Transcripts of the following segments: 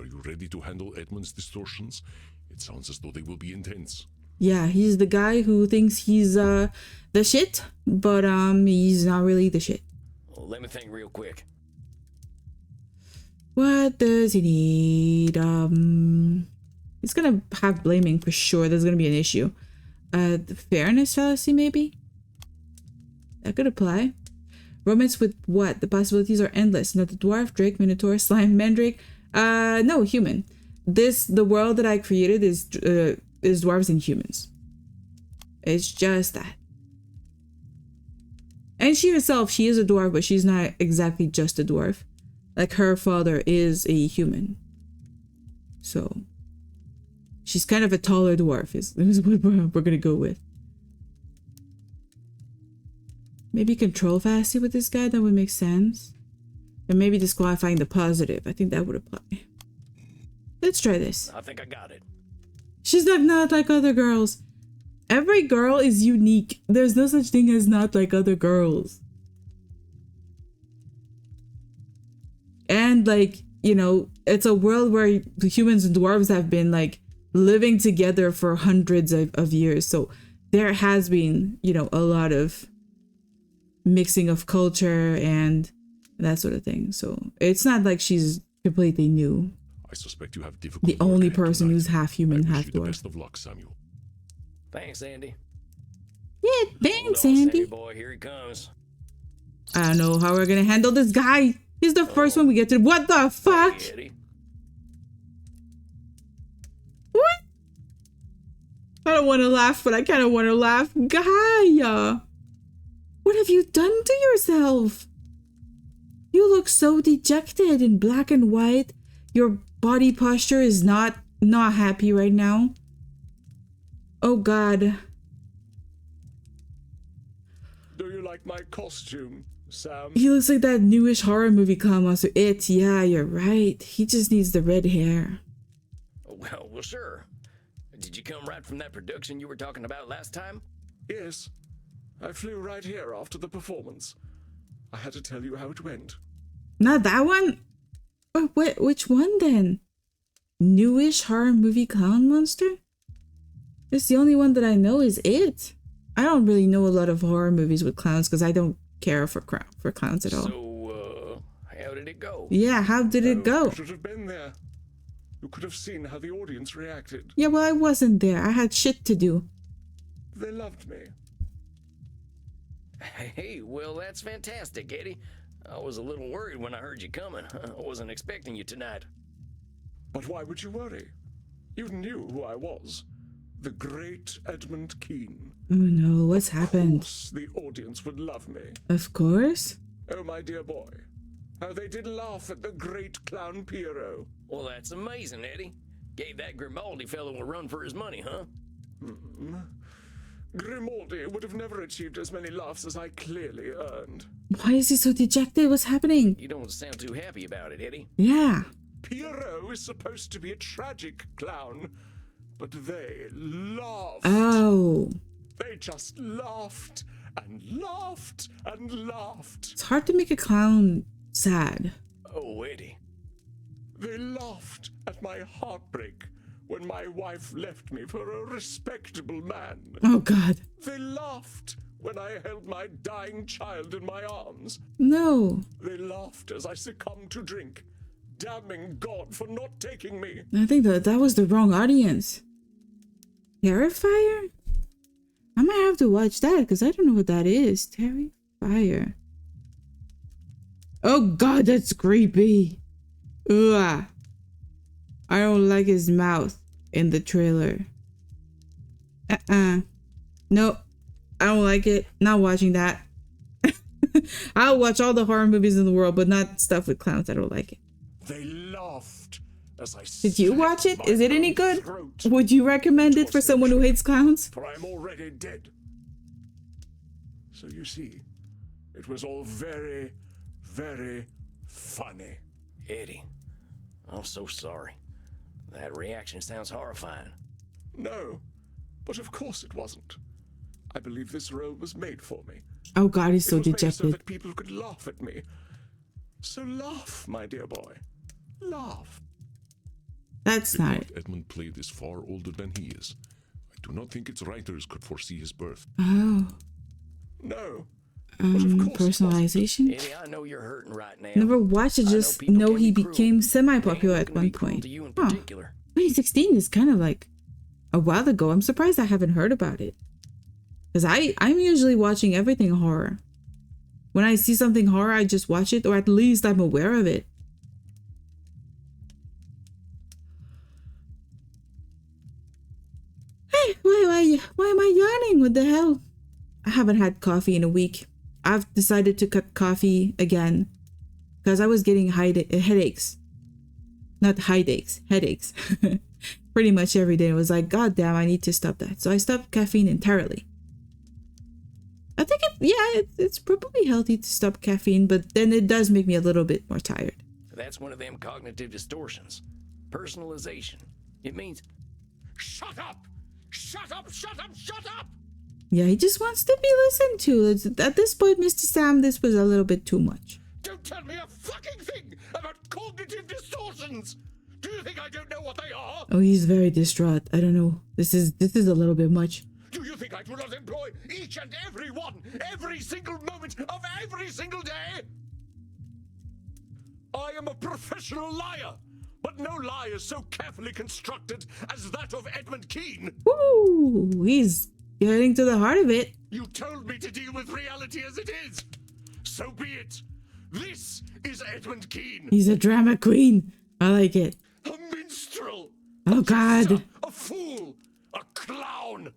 you ready to handle Edmund's distortions? It sounds as though they will be intense. Yeah, he's the guy who thinks he's the shit, but he's not really the shit. Well, let me think real quick. What does he need? He's gonna have blaming for sure. There's gonna be an issue. The fairness fallacy, maybe? That could apply. Romance with what? The possibilities are endless. Not the dwarf, drake, minotaur, slime, mandrake. No, human. The world that I created is dwarves and humans. It's just that. And she herself, she is a dwarf, but she's not exactly just a dwarf. Like, her father is a human. So she's kind of a taller dwarf is what we're gonna go with. Maybe control fallacy with this guy, that would make sense. And maybe disqualifying the positive. I think that would apply. Let's try this. I think I got it. She's not like other girls. Every girl is unique. There's no such thing as not like other girls. And like, you know, it's a world where the humans and dwarves have been like living together for hundreds of years. So there has been, you know, a lot of mixing of culture and that sort of thing. So it's not like she's completely new. I suspect you have difficulty. The only person who's half human, half dwarf. dwarf. Best of luck, Samuel. Thanks, Andy. Yeah, thanks, Hold on, Andy. Sandy boy, here he comes. I don't know how we're gonna handle this guy. He's the first one we get to. What the fuck? Hey, Eddie. What? I don't want to laugh, but I kind of want to laugh. Gaia, what have you done to yourself? You look so dejected in black and white. Your body posture is not happy right now. Oh God. Do you like my costume, Sam? He looks like that newish horror movie clown monster. Yeah, you're right. He just needs the red hair. Well, sure. Did you come right from that production you were talking about last time? Yes. I flew right here after the performance. I had to tell you how it went. Not that one? Which one then? Newish horror movie clown monster? It's the only one that I know is it. I don't really know a lot of horror movies with clowns because I don't care for clowns at all. So, how did it go? Yeah, how did it go? You should have been there. You could have seen how the audience reacted. Yeah, well, I wasn't there. I had shit to do. They loved me. Hey, well, that's fantastic, Eddie. I was a little worried when I heard you coming. I wasn't expecting you tonight. But why would you worry? You knew who I was. The great Edmund Keane. Oh no, what's happened? Of course the audience would love me. Of course. Oh, my dear boy. How they did laugh at the great clown Pierrot. Well, that's amazing, Eddie. Gave that Grimaldi fellow a run for his money, huh? Grimaldi would have never achieved as many laughs as I clearly earned. Why is he so dejected? What's happening? You don't sound too happy about it, Eddie. Yeah. Pierrot is supposed to be a tragic clown, but they laughed. Oh. They just laughed and laughed and laughed. It's hard to make a clown sad. Oh, Eddie. They laughed at my heartbreak when my wife left me for a respectable man. Oh God. They laughed when I held my dying child in my arms. No. They laughed as I succumbed to drink, damning God for not taking me. I think that was the wrong audience. Terrifier? I might have to watch that because I don't know what that is. Terrifier. Oh God, that's creepy. Ugh. I don't like his mouth in the trailer. Nope. I don't like it. Not watching that. I'll watch all the horror movies in the world, but not stuff with clowns. I don't like it. They laughed as I Did you watch it? Is it any good? Throat. Would you recommend it for someone who hates clowns? For I'm already dead. So you see, it was all very, very funny. Eddie, I'm so sorry. That reaction sounds horrifying. No, but of course it wasn't. I believe this role was made for me. Oh God, he's so It was made so dejected. that people could laugh at me. So laugh, my dear boy. Laugh. That's The not part it. Edmund played is far older than he is. I do not think its writers could foresee his birth. Oh. No. But of course it wasn't. Personalization? Eddie, I know you're hurting right now. Never watched it, I just people know can he be cruel. became They semi-popular ain't at gonna be one cruel point. to you in Huh. particular. 2016 is kind of like a while ago. I'm surprised I haven't heard about it. Because I'm usually watching everything horror. When I see something horror, I just watch it, or at least I'm aware of it. Hey, why am I yawning? What the hell? I haven't had coffee in a week. I've decided to cut coffee again because I was getting headaches. Not headaches, headaches. Pretty much every day. I was like, God damn, I need to stop that. So I stopped caffeine entirely. I think it's probably healthy to stop caffeine, but then it does make me a little bit more tired. That's one of them cognitive distortions. Personalization. It means, Shut up! Shut up! Shut up! Shut up! Yeah, he just wants to be listened to. At this point, Mr. Sam, this was a little bit too much. Don't tell me a fucking thing about cognitive distortions! Do you think I don't know what they are? Oh, he's very distraught. I don't know. This is a little bit much. Do you think I do not employ each and every one, every single moment of every single day? I am a professional liar, but no lie is so carefully constructed as that of Edmund Keene. Woo! He's getting to the heart of it. You told me to deal with reality as it is. So be it. This is Edmund Keene. He's a drama queen. I like it. A minstrel. Oh, God. A fool. A clown.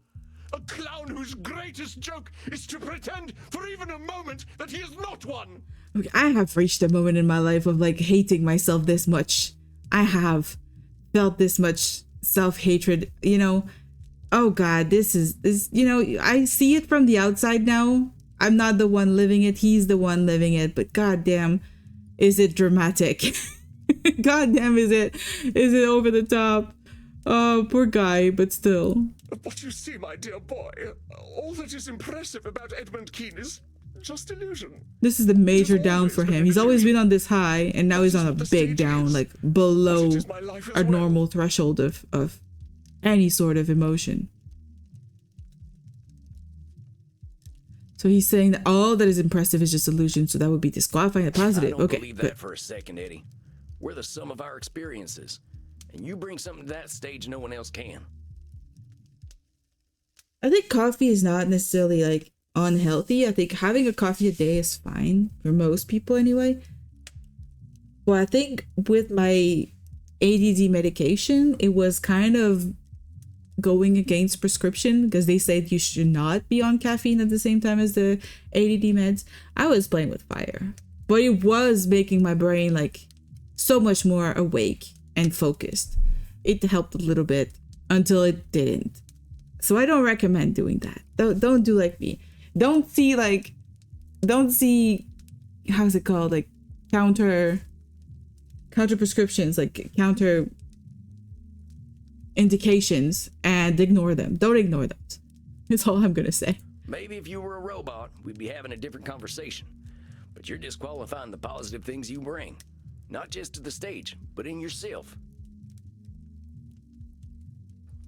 A clown whose greatest joke is to pretend for even a moment that he is not one. Okay, I have reached a moment in my life of like hating myself this much. I have felt this much self-hatred, you know. Oh God, this, you know, I see it from the outside now. I'm not the one living it. He's the one living it. But goddamn, is it dramatic? Goddamn, is it over the top? Oh, poor guy, but still. But you see, my dear boy, all that is impressive about Edmund Keene is just illusion. This is the major down for him. He's always been on this high, and now he's on a big down, like below a normal threshold of any sort of emotion. So he's saying that all that is impressive is just illusion, so that would be disqualifying the positive. I don't Okay, believe good. that for a second, Eddie. We're the sum of our experiences, and you bring something to that stage no one else can. I think coffee is not necessarily like unhealthy. I think having a coffee a day is fine for most people anyway. But I think with my ADD medication, it was kind of going against prescription because they said you should not be on caffeine at the same time as the ADD meds. I was playing with fire, but it was making my brain like so much more awake and focused. It helped a little bit until it didn't. So I don't recommend doing that. Don't do like me. Don't see how's it called, like counter prescriptions, like counter indications, and ignore them. Don't ignore them. That's all I'm gonna say. Maybe if you were a robot, we'd be having a different conversation. But you're disqualifying the positive things you bring. Not just to the stage, but in yourself.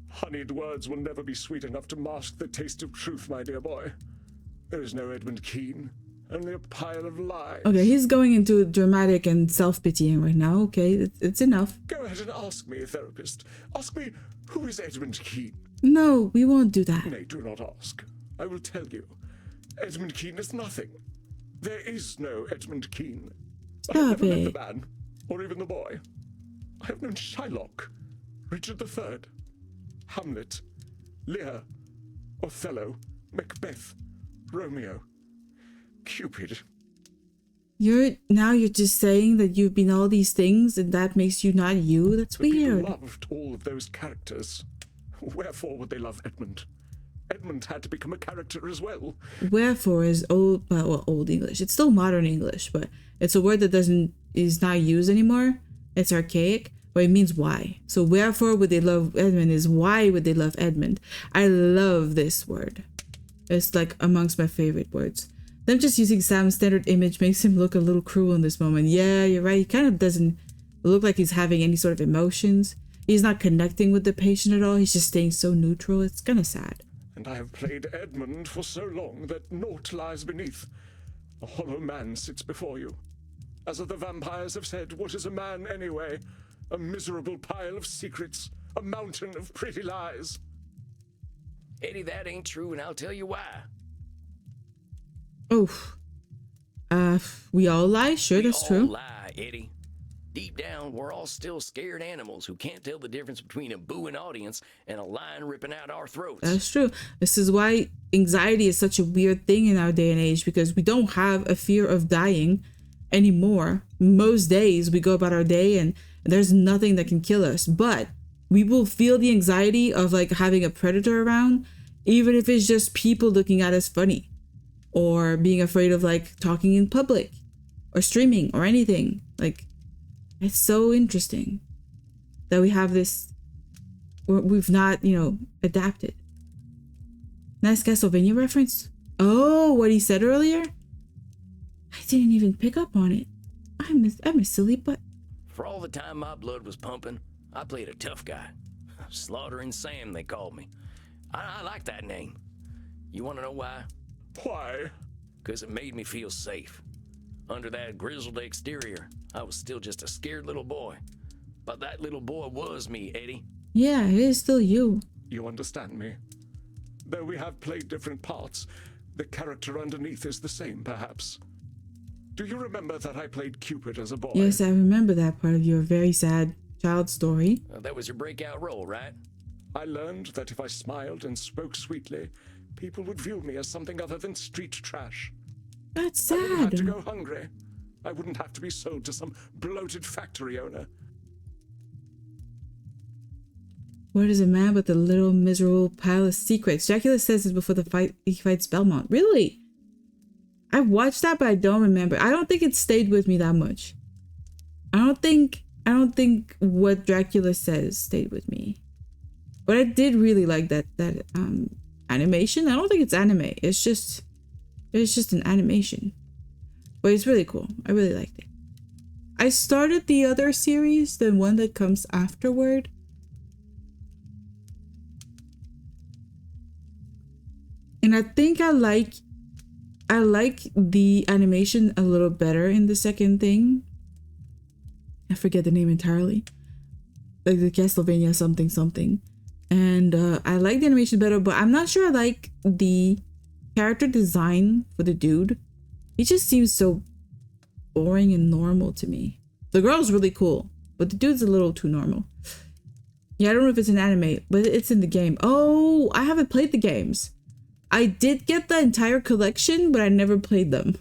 Honeyed words will never be sweet enough to mask the taste of truth, my dear boy. There is no Edmund Keene, only a pile of lies. Okay, he's going into dramatic and self-pitying right now. Okay, it's enough. Go ahead and ask me, therapist. Ask me, who is Edmund Keene? No, we won't do that. Nay, do not ask. I will tell you. Edmund Keene is nothing. There is no Edmund Keene. I have Stop never met it. the man, or even the boy. I have known Shylock, Richard III, Hamlet, Lear, Othello, Macbeth, Romeo, Cupid. You're just saying that you've been all these things and that makes you not you? That's The people weird. loved all of those characters. Wherefore would they love Edmund? Edmund had to become a character as well. Wherefore is old English. It's still modern English, but it's a word that is not used anymore. It's archaic, but it means why. So wherefore would they love Edmund is why would they love Edmund. I love this word. It's like amongst my favorite words. Them just using Sam's standard image makes him look a little cruel in this moment. Yeah, you're right. He kind of doesn't look like he's having any sort of emotions. He's not connecting with the patient at all. He's just staying so neutral. It's kind of sad. And I have played Edmund for so long that naught lies beneath. A hollow man sits before you. As the vampires have said, what is a man anyway? A miserable pile of secrets, a mountain of pretty lies. Eddie, that ain't true, and I'll tell you why. Oh. We all lie? Sure, that's We true. all lie, Eddie. Deep down, we're all still scared animals who can't tell the difference between a booing audience and a lion ripping out our throats. That's true. This is why anxiety is such a weird thing in our day and age, because we don't have a fear of dying anymore. Most days we go about our day and there's nothing that can kill us, but we will feel the anxiety of like having a predator around, even if it's just people looking at us funny, or being afraid of like talking in public or streaming or anything. Like, it's so interesting that we have this, we've not, adapted. Nice Castlevania reference. Oh, what he said earlier? I didn't even pick up on it. I'm a silly butt. For all the time my blood was pumping, I played a tough guy. Slaughtering Sam, they called me. I like that name. You want to know why? Why? Because it made me feel safe. Under that grizzled exterior, I was still just a scared little boy. But that little boy was me, Eddie. Yeah, it is still you. You understand me? Though we have played different parts, the character underneath is the same, perhaps. Do you remember that I played Cupid as a boy? Yes, I remember that part of your very sad child story. That was your breakout role, right? I learned that if I smiled and spoke sweetly, people would view me as something other than street trash. That's I wouldn't have to sad. go hungry. I wouldn't have to be sold to some bloated factory owner. What is a man with a little miserable pile of secrets? Dracula says this before the fight. He fights Belmont. Really? I watched that, but I don't remember. I don't think it stayed with me that much. I don't think what Dracula says stayed with me. But I did really like that animation. I don't think it's anime. It's just an animation. But it's really cool. I really liked it. I started the other series, the one that comes afterward. And I think I like the animation a little better in the second thing. I forget the name entirely. Like the Castlevania something. And I like the animation better, but I'm not sure I like the character design for the dude. He just seems so boring and normal to me. The girl's really cool, but the dude's a little too normal. Yeah, I don't know if it's an anime, but it's in the game. Oh, I haven't played the games. I did get the entire collection, but I never played them.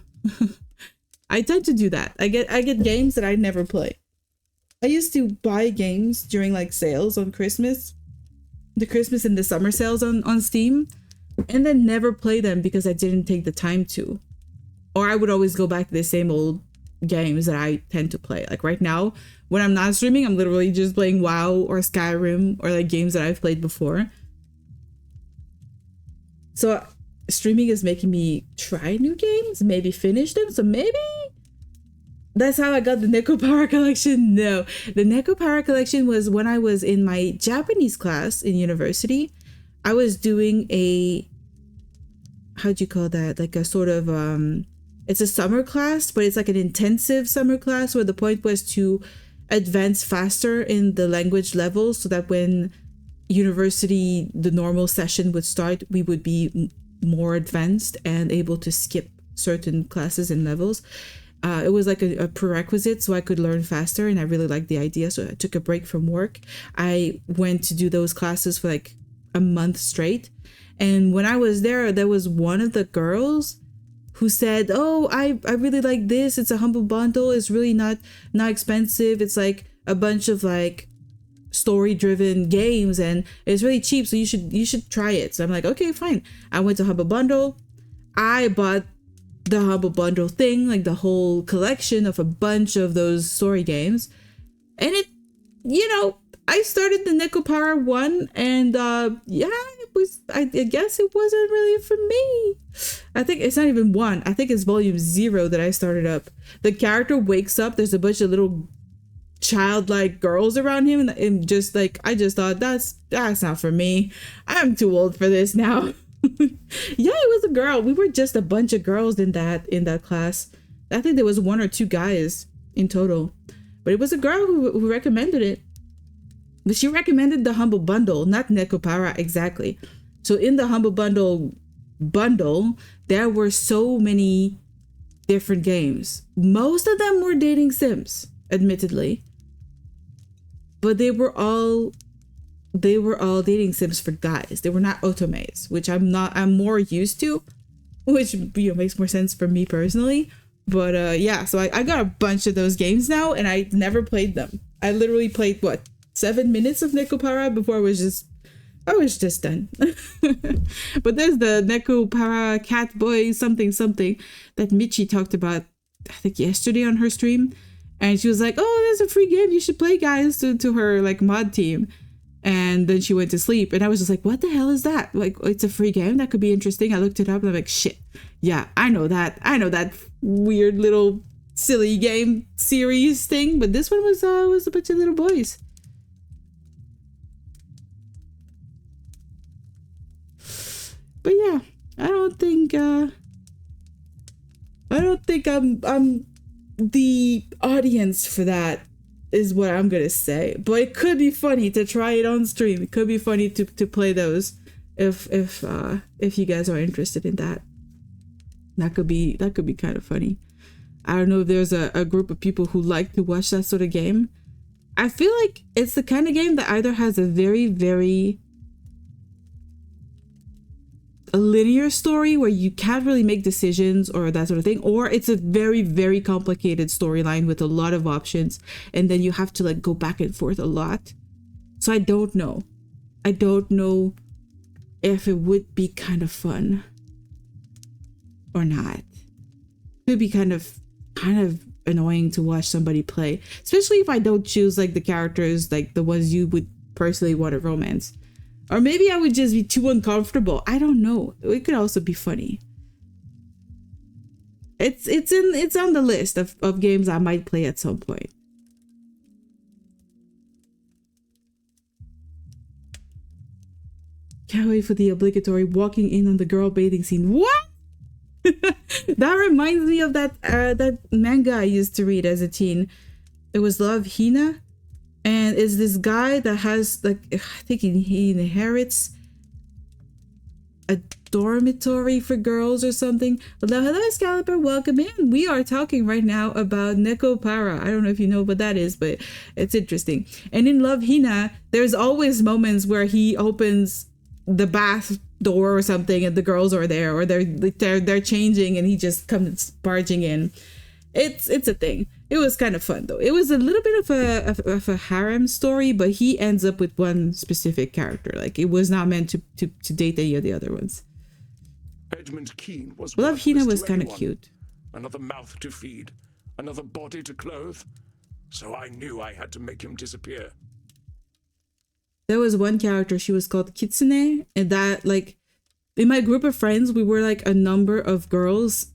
I tend to do that. I get games that I never play. I used to buy games during like sales on Christmas. The Christmas and the summer sales on Steam. And then never play them because I didn't take the time to. Or I would always go back to the same old games that I tend to play. Like right now, when I'm not streaming, I'm literally just playing WoW or Skyrim or like games that I've played before. So streaming is making me try new games, maybe finish them. So maybe that's how I got the Neko Power Collection. No, the Neko Power Collection was when I was in my Japanese class in university. I was doing a, how'd you call that? Like a sort of, it's a summer class, but it's like an intensive summer class where the point was to advance faster in the language level so that when university, the normal session would start, we would be more advanced and able to skip certain classes and levels. It was like a prerequisite so I could learn faster, and I really liked the idea. So I took a break from work. I went to do those classes for like a month straight. And when I was there was one of the girls who said, oh, I really like this. It's a humble bundle. It's really not expensive. It's like a bunch of like story-driven games and it's really cheap, so you should try it. So I'm like, okay, fine. I went to Humble Bundle. I bought the Humble Bundle thing, like the whole collection of a bunch of those story games. And it, I started the Neko Power 1 and I guess it wasn't really for me. I think it's not even 1. I think it's volume 0 that I started up. The character wakes up, there's a bunch of little childlike girls around him, and just like I just thought that's not for me. I'm too old for this now. Yeah, it was a girl. We were just a bunch of girls in that class. I think there was 1 or 2 guys in total, but it was a girl who recommended it. But she recommended the Humble Bundle, not Nekopara exactly. So in the Humble Bundle, there were so many different games. Most of them were dating sims, admittedly, but they were all dating sims for guys. They were not otomes, which I'm more used to, which makes more sense for me personally. But yeah, so I got a bunch of those games now, and I never played them. I literally played 7 minutes of Nekopara before I was just done. But there's the Nekopara cat boy something that Michi talked about, I think yesterday on her stream, and she was like, "Oh, there's a free game you should play, guys," to her like mod team. And then she went to sleep, and I was just like, "What the hell is that? Like, it's a free game that could be interesting." I looked it up, and I'm like, "Shit, yeah, I know that weird little silly game series thing." But this one was a bunch of little boys. But yeah, I don't think I'm the audience for that, is what I'm gonna say. But it could be funny to try it on stream. It could be funny to play those if you guys are interested in that. That could be kind of funny. I don't know if there's a group of people who like to watch that sort of game. I feel like it's the kind of game that either has a very, very a linear story where you can't really make decisions or that sort of thing, or it's a very, very complicated storyline with a lot of options, and then you have to like go back and forth a lot. So I don't know if it would be kind of fun or not. It would be kind of annoying to watch somebody play, especially if I don't choose like the characters, like the ones you would personally want to romance. Or maybe I would just be too uncomfortable. I don't know. It could also be funny. It's on the list of games I might play at some point. Can't wait for the obligatory walking in on the girl bathing scene. What? That reminds me of that manga I used to read as a teen. It was Love Hina. And it's this guy that has, like, I think he inherits a dormitory for girls or something. Hello, Excalibur, welcome in. We are talking right now about Nekopara. I don't know if you know what that is, but it's interesting. And in Love Hina, there's always moments where he opens the bath door or something, and the girls are there, or they're changing, and he just comes barging in. It's a thing. It was kind of fun though. It was a little bit of a harem story, but he ends up with one specific character. Like, it was not meant to date any of the other ones. Edmund Keane was Love Hina was kind of cute. Another mouth to feed, another body to clothe. So I knew I had to make him disappear. There was one character, she was called Kitsune, and that, like, in my group of friends, we were like a number of girls,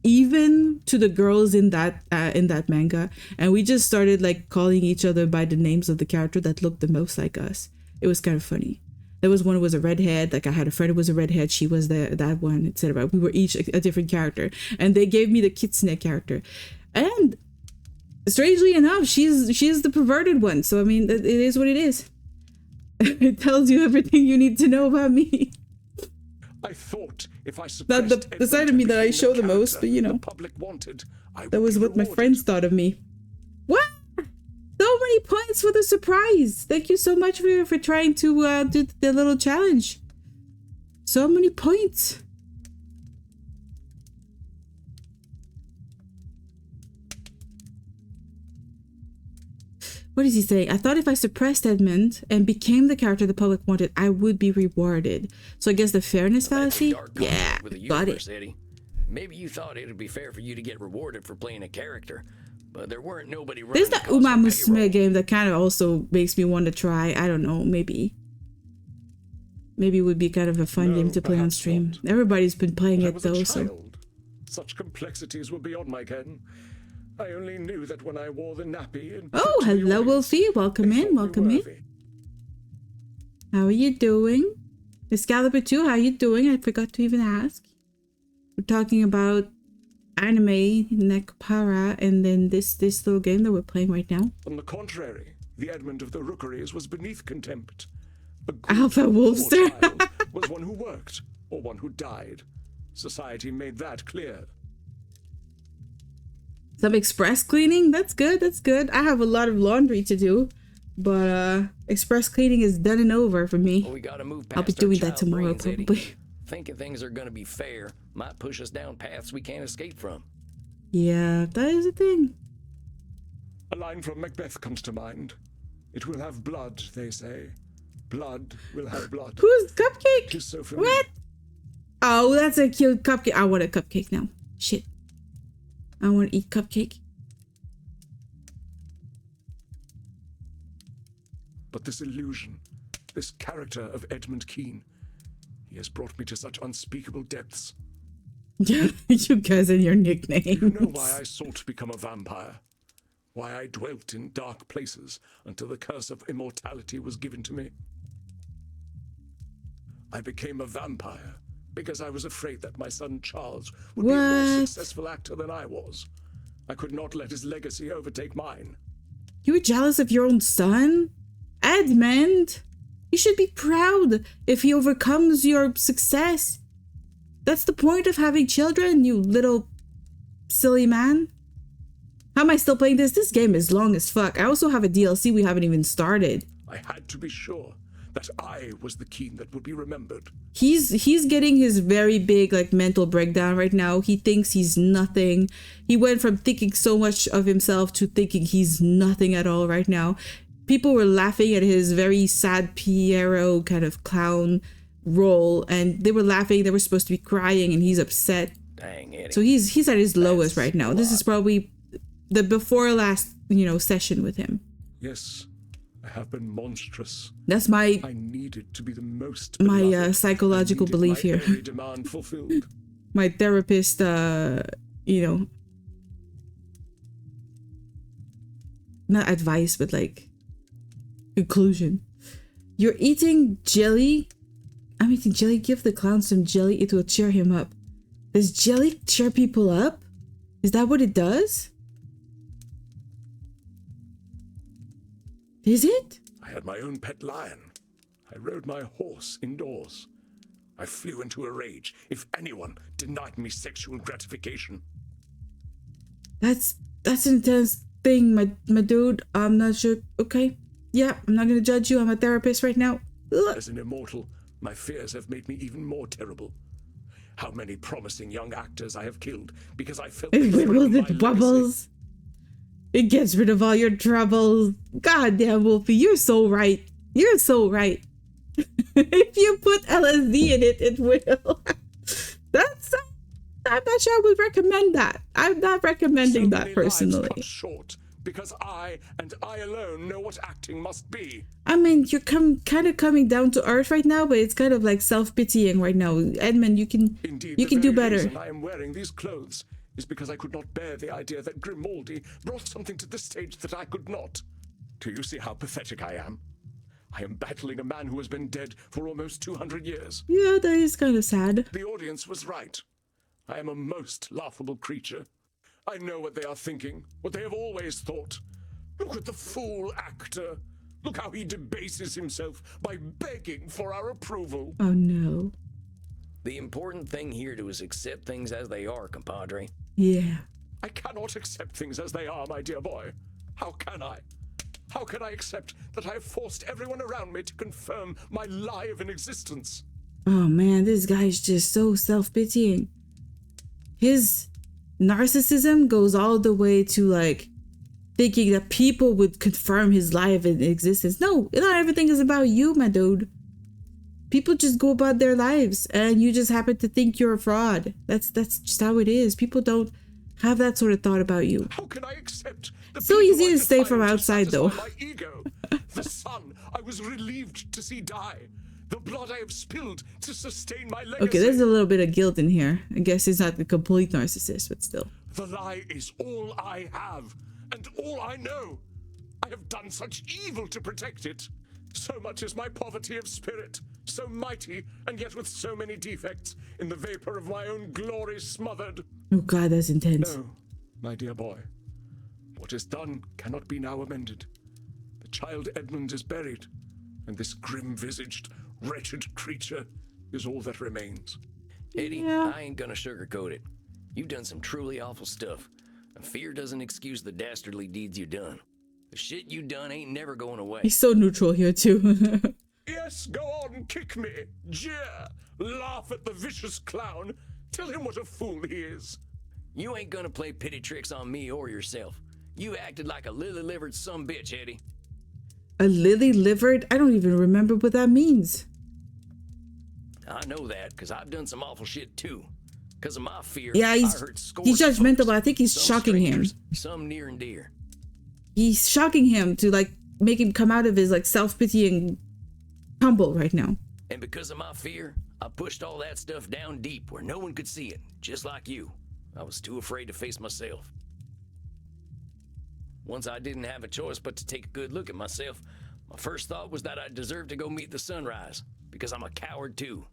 even to the girls in that manga, and we just started like calling each other by the names of the character that looked the most like us. It was kind of funny. There was one who was a redhead, like I had a friend who was a redhead, she was that one, etc. We were each a different character, and they gave me the Kitsune character, and strangely enough, she's the perverted one. So I mean, it is what it is. It tells you everything you need to know about me. I thought if I suppressed Not the side of me that I show the most, but you know, the public wanted, that was what my friends thought of me. What? So many points for the surprise. Thank you so much for trying to do the little challenge. So many points. What is he saying? I thought if I suppressed Edmund and became the character the public wanted, I would be rewarded. So I guess the fairness fallacy? Yeah, got it. Eddie. Maybe you thought it would be fair for you to get rewarded for playing a character, but there weren't nobody running. There's that Uma Musume game that kind of also makes me want to try. I don't know, maybe it would be kind of a fun game to play on stream. Not. Everybody's been playing it though, so. Such complexities were beyond my ken. I only knew that when I wore the nappy and Oh, took to the hello, audience, Wolfie. Welcome they in, thought me welcome in. worthy. How are you doing? Excalibur 2, how you doing? I forgot to even ask. We're talking about anime, Nekpara, and then this little game that we're playing right now. On the contrary, the Edmund of the Rookeries was beneath contempt. A good Alpha poor Wolfster. child was one who worked, or one who died. Society made that clear. Some express cleaning? That's good, that's good. I have a lot of laundry to do, but express cleaning is done and over for me. Well, we gotta move past I'll be our doing that child tomorrow, brains, Eddie. probably. Thinking things are gonna be fair might push us down paths we can't escape from. Yeah, that is a thing. A line from Macbeth comes to mind. It will have blood, they say. Blood will have blood. Who's Cupcake? Tis so for me. What? Oh, that's a cute cupcake. I want a cupcake now. Shit. I want to eat cupcake. But this illusion, this character of Edmund Keene, he has brought me to such unspeakable depths. You guys and your nicknames. Do you know why I sought to become a vampire? Why I dwelt in dark places until the curse of immortality was given to me? I became a vampire because I was afraid that my son Charles would be a more What? successful actor than I was. I could not let his legacy overtake mine. You were jealous of your own son? Edmund, you should be proud if he overcomes your success. That's the point of having children, you little silly man. How am I still playing this? This game is long as fuck. I also have a DLC we haven't even started. I had to be sure that I was the Keene that would be remembered. He's getting his very big like mental breakdown right now. He thinks he's nothing. He went from thinking so much of himself to thinking he's nothing at all right now. People were laughing at his very sad Pierrot kind of clown role, and they were laughing. They were supposed to be crying, and he's upset. Dang, Eddie. So he's at his lowest right now. This is probably the before last, session with him. Yes, I have been monstrous. That's my I needed to be the most My, beloved. psychological I needed belief my here. every demand fulfilled. my therapist not advice, but like conclusion. You're eating jelly. I'm eating jelly. Give the clown some jelly. It will cheer him up. Does jelly cheer people up? Is that what it does? Is it? I had my own pet lion. I rode my horse indoors. I flew into a rage if anyone denied me sexual gratification. That's an intense thing, my dude. I'm not sure. Okay. Yeah, I'm not gonna judge you. I'm a therapist right now. Ugh. As an immortal, my fears have made me even more terrible. How many promising young actors I have killed because I felt the threat of my It legacy. bubbles. It gets rid of all your troubles. Goddamn, Wolfie, you're so right. You're so right. If you put LSD in it, it will. I'm not sure I would recommend that. I'm not recommending So that many lives personally. cut short because I and I alone know what acting must be. I mean, you're kind of coming down to earth right now, but it's kind of like self-pitying right now. Edmund, you can Indeed, you the can do very better. reason I am wearing these clothes is because I could not bear the idea that Grimaldi brought something to the stage that I could not. Do you see how pathetic I am? I am battling a man who has been dead for almost 200 years. Yeah, that is kind of sad. The audience was right. I am a most laughable creature. I know what they are thinking, what they have always thought. Look at the fool actor. Look how he debases himself by begging for our approval. Oh no. The important thing here is accept things as they are, compadre. Yeah. I cannot accept things as they are, my dear boy. How can I? How can I accept that I have forced everyone around me to confirm my lie of an existence? Oh man, this guy's just so self-pitying. His narcissism goes all the way to like thinking that people would confirm his lie of existence. No, not everything is about you, my dude. People just go about their lives and you just happen to think you're a fraud. That's just how it is. People don't have that sort of thought about you. How can I accept the So people easy I to say from defied outside, satisfy though. My ego, the son I was relieved to see die, the blood I have spilled to sustain my legacy. Okay, there's a little bit of guilt in here. I guess he's not a complete narcissist, but still. The lie is all I have, and all I know. I have done such evil to protect it. So much is my poverty of spirit, so mighty, and yet with so many defects, in the vapor of my own glory smothered. Oh God, that's intense. No, my dear boy. What is done cannot be now amended. The child Edmund is buried, and this grim-visaged, wretched creature is all that remains. Eddie, Yeah. I ain't gonna sugarcoat it. You've done some truly awful stuff, and fear doesn't excuse the dastardly deeds you done. The shit you done ain't never going away. He's so neutral here too. Yes, go on, kick me, jeer, laugh at the vicious clown, tell him what a fool he is. You ain't gonna play pity tricks on me or yourself. You acted like a lily-livered sumbitch, Eddie. A lily-livered? I don't even remember what that means. I know that, because I've done some awful shit too. Because of my fear, Yeah, I hurt scores he's of judgmental, folks. but I think he's Some shocking him. strangers, some near and dear. He's shocking him to like make him come out of his like self-pitying tumble right now. And because of my fear, I pushed all that stuff down deep where no one could see it, just like you. I was too afraid to face myself. Once I didn't have a choice but to take a good look at myself, my first thought was that I deserved to go meet the sunrise, because I'm a coward too.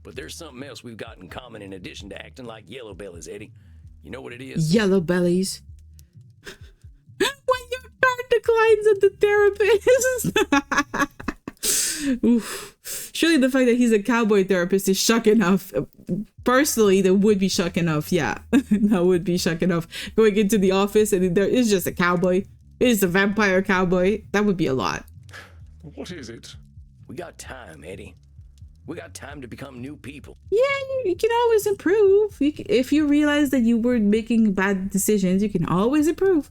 But there's something else we've got in common in addition to acting like yellow bellies, Eddie. You know what it is? Yellow bellies. When your card declines at the therapist. Oof. Surely the fact that he's a cowboy therapist is shock enough. Personally, that would be shock enough. Yeah, that would be shock enough. Going into the office and there is just a cowboy. It is a vampire cowboy. That would be a lot. What is it? We got time, Eddie. We got time to become new people. Yeah, you can always improve. If you realize that you were making bad decisions, you can always improve.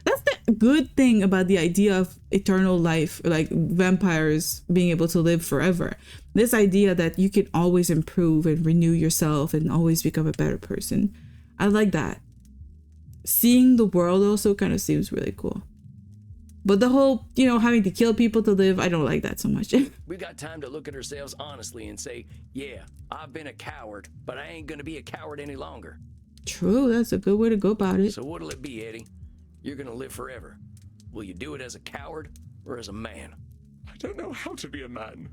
That's the good thing about the idea of eternal life, like vampires being able to live forever. This idea that you can always improve and renew yourself and always become a better person. I like that. Seeing the world also kind of seems really cool. But the whole, having to kill people to live, I don't like that so much. We got time to look at ourselves honestly and say, yeah, I've been a coward, but I ain't gonna be a coward any longer. True, that's a good way to go about it. So what'll it be, Eddie? You're gonna live forever. Will you do it as a coward or as a man? I don't know how to be a man.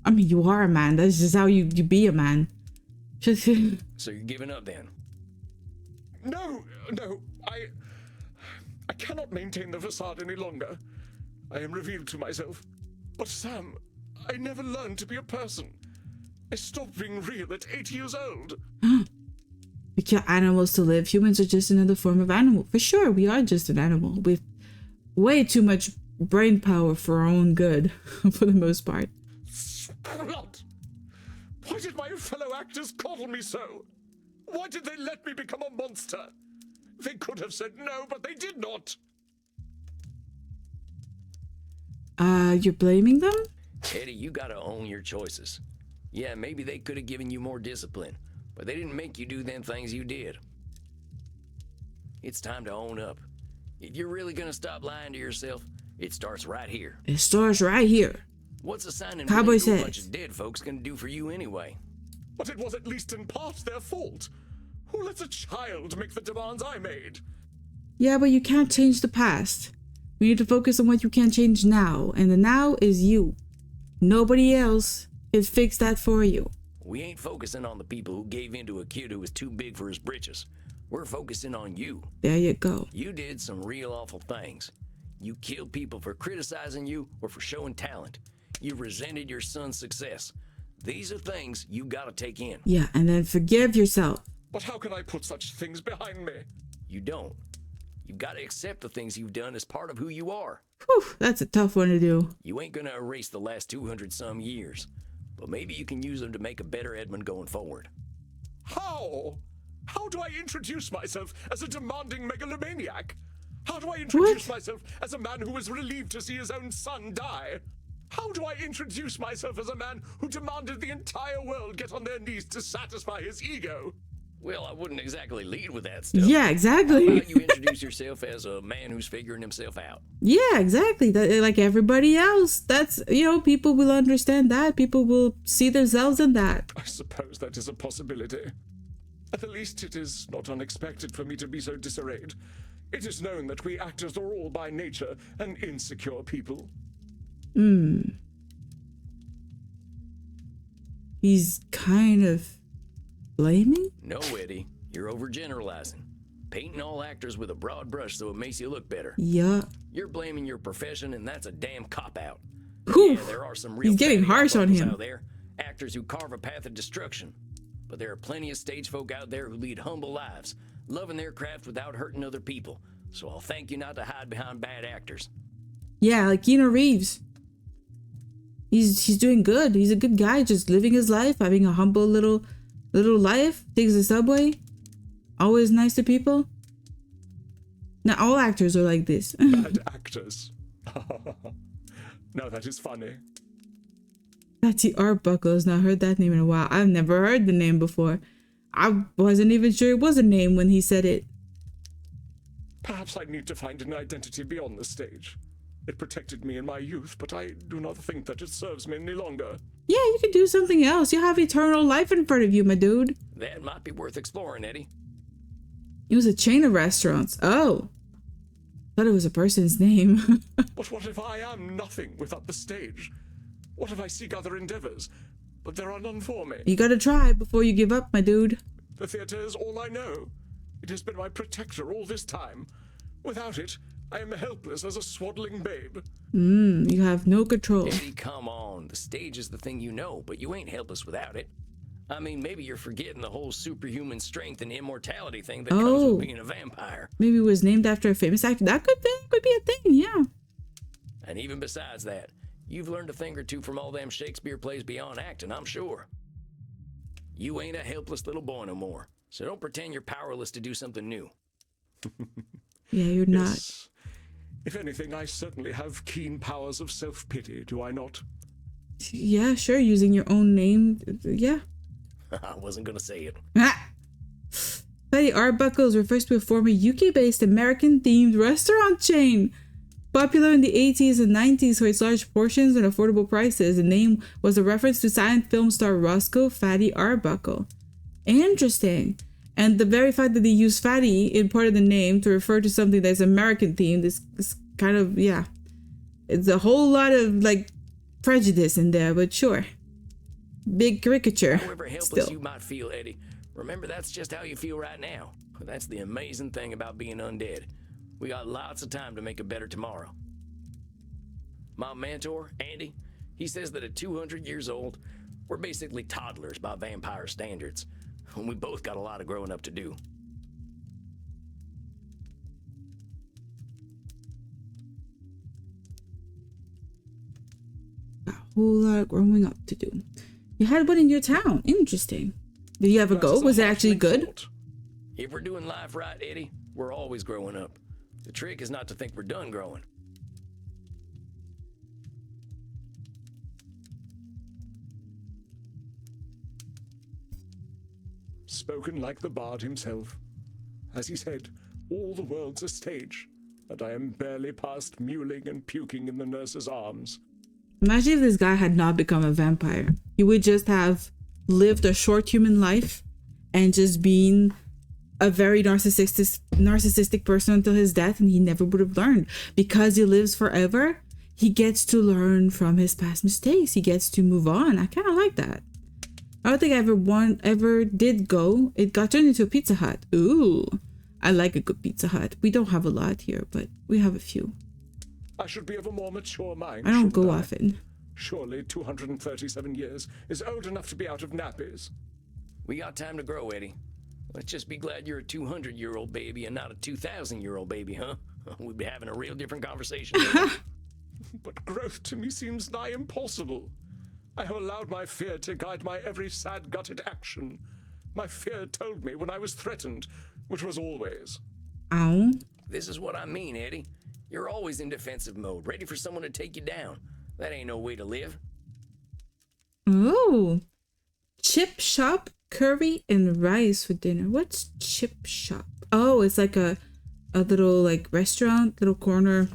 I mean, you are a man. That's just how you be a man. So you're giving up then? No, I cannot maintain the facade any longer. I am revealed to myself. But Sam, I never learned to be a person. I stopped being real at 8 years old. We kill animals to live. Humans are just another form of animal. For sure, we are just an animal with way too much brain power for our own good, for the most part. Blood! Why did my fellow actors coddle me so? Why did they let me become a monster? They could have said no, but they did not. You're blaming them? Eddie, you gotta own your choices. Yeah, maybe they could have given you more discipline, but they didn't make you do them things you did. It's time to own up. If you're really gonna stop lying to yourself, it starts right here. It starts right here. What's a sign and Cowboy to a bunch says. of dead folks gonna do for you anyway? But it was at least in part their fault. Who lets a child make the demands I made? Yeah, but you can't change the past. We need to focus on what you can change now, and the now is you. Nobody else can fix that for you. We ain't focusing on the people who gave in to a kid who was too big for his britches. We're focusing on you. There you go. You did some real awful things. You killed people for criticizing you or for showing talent. You resented your son's success. These are things you gotta take in. Yeah, and then forgive yourself. But how can I put such things behind me? You don't. You've gotta accept the things you've done as part of who you are. Whew, that's a tough one to do. You ain't gonna erase the last 200 some years, but maybe you can use them to make a better Edmund going forward. How? How do I introduce myself as a demanding megalomaniac? How do I introduce myself as a man who was relieved to see his own son die? How do I introduce myself as a man who demanded the entire world get on their knees to satisfy his ego? Well, I wouldn't exactly lead with that stuff. Yeah, How exactly. about you introduce yourself as a man who's figuring himself out? Yeah, exactly. That, like everybody else. That's, people will understand that. People will see themselves in that. I suppose that is a possibility. At the least, it is not unexpected for me to be so disarrayed. It is known that we actors are all by nature an insecure people. He's kind of blaming? No, Eddie, you're overgeneralizing. Painting all actors with a broad brush so it makes you look better. Yeah. You're blaming your profession, and that's a damn cop-out. Whew. Yeah, there are some real He's getting fatty harsh on arbuckles him. out there, actors who carve a path of destruction. But there are plenty of stage folk out there who lead humble lives, loving their craft without hurting other people. So I'll thank you not to hide behind bad actors. Yeah, like Keanu Reeves. He's doing good. He's a good guy, just living his life, having a humble little life. Takes the subway. Always nice to people. Not all actors are like this. Bad actors. Now that is funny. Patty Arbuckle has not heard that name in a while. I've never heard the name before. I wasn't even sure it was a name when he said it. Perhaps I need to find an identity beyond the stage. It protected me in my youth, but I do not think that it serves me any longer. Yeah, you could do something else. You have eternal life in front of you, my dude. That might be worth exploring, Eddie. It was a chain of restaurants. Oh. Thought it was a person's name. But what if I am nothing without the stage? What if I seek other endeavors, but there are none for me? You gotta try before you give up, my dude. The theater is all I know. It has been my protector all this time. Without it, I am helpless as a swaddling babe. You have no control. Eddie, come on. The stage is the thing you know, but you ain't helpless without it. I mean, maybe you're forgetting the whole superhuman strength and immortality thing that comes with being a vampire. Maybe it was named after a famous actor. That could be a thing, yeah. And even besides that, you've learned a thing or two from all them Shakespeare plays beyond acting, I'm sure. You ain't a helpless little boy no more, so don't pretend you're powerless to do something new. Yeah, you're not. Yes. If anything, I certainly have keen powers of self-pity, do I not? Yeah, sure, using your own name. Yeah. I wasn't gonna say it. Patty Arbuckle refers to a former UK-based American-themed restaurant chain. Popular in the 80s and 90s for its large portions and affordable prices, the name was a reference to silent film star Roscoe Fatty Arbuckle. Interesting. And the very fact that they use fatty in part of the name to refer to something that's American-themed is kind of, yeah. It's a whole lot of, like, prejudice in there, but sure. Big caricature. However helpless you might feel, Eddie, remember that's just how you feel right now. That's the amazing thing about being undead. We got lots of time to make a better tomorrow. My mentor, Andy, he says that at 200 years old, we're basically toddlers by vampire standards. And we both got a lot of growing up to do. A whole lot of growing up to do. You had one in your town. Interesting. Did you ever go? Was it actually good? If we're doing life right, Eddie, we're always growing up. The trick is not to think we're done growing. Spoken like the bard himself. As he said, all the world's a stage, and I am barely past mewling and puking in the nurse's arms. Imagine if this guy had not become a vampire. He would just have lived a short human life and just been a very narcissistic person until his death, and he never would have learned. Because he lives forever, he gets to learn from his past mistakes. He gets to move on. I kind of like that. I don't think I ever did go. It got turned into a Pizza Hut. Ooh, I like a good Pizza Hut. We don't have a lot here, but we have a few. I should be of a more mature mind. I don't go shouldn't I? often. Surely 237 years is old enough to be out of nappies. We got time to grow, Eddie. Let's just be glad you're a 200-year-old baby and not a 2,000-year-old baby, huh? We'd be having a real different conversation. But growth to me seems nigh impossible. I have allowed my fear to guide my every sad-gutted action. My fear told me when I was threatened, which was always. Ow. This is what I mean, Eddie. You're always in defensive mode, ready for someone to take you down. That ain't no way to live. Ooh. Chip shop, curry, and rice for dinner. What's chip shop? Oh, it's like a little like restaurant, little corner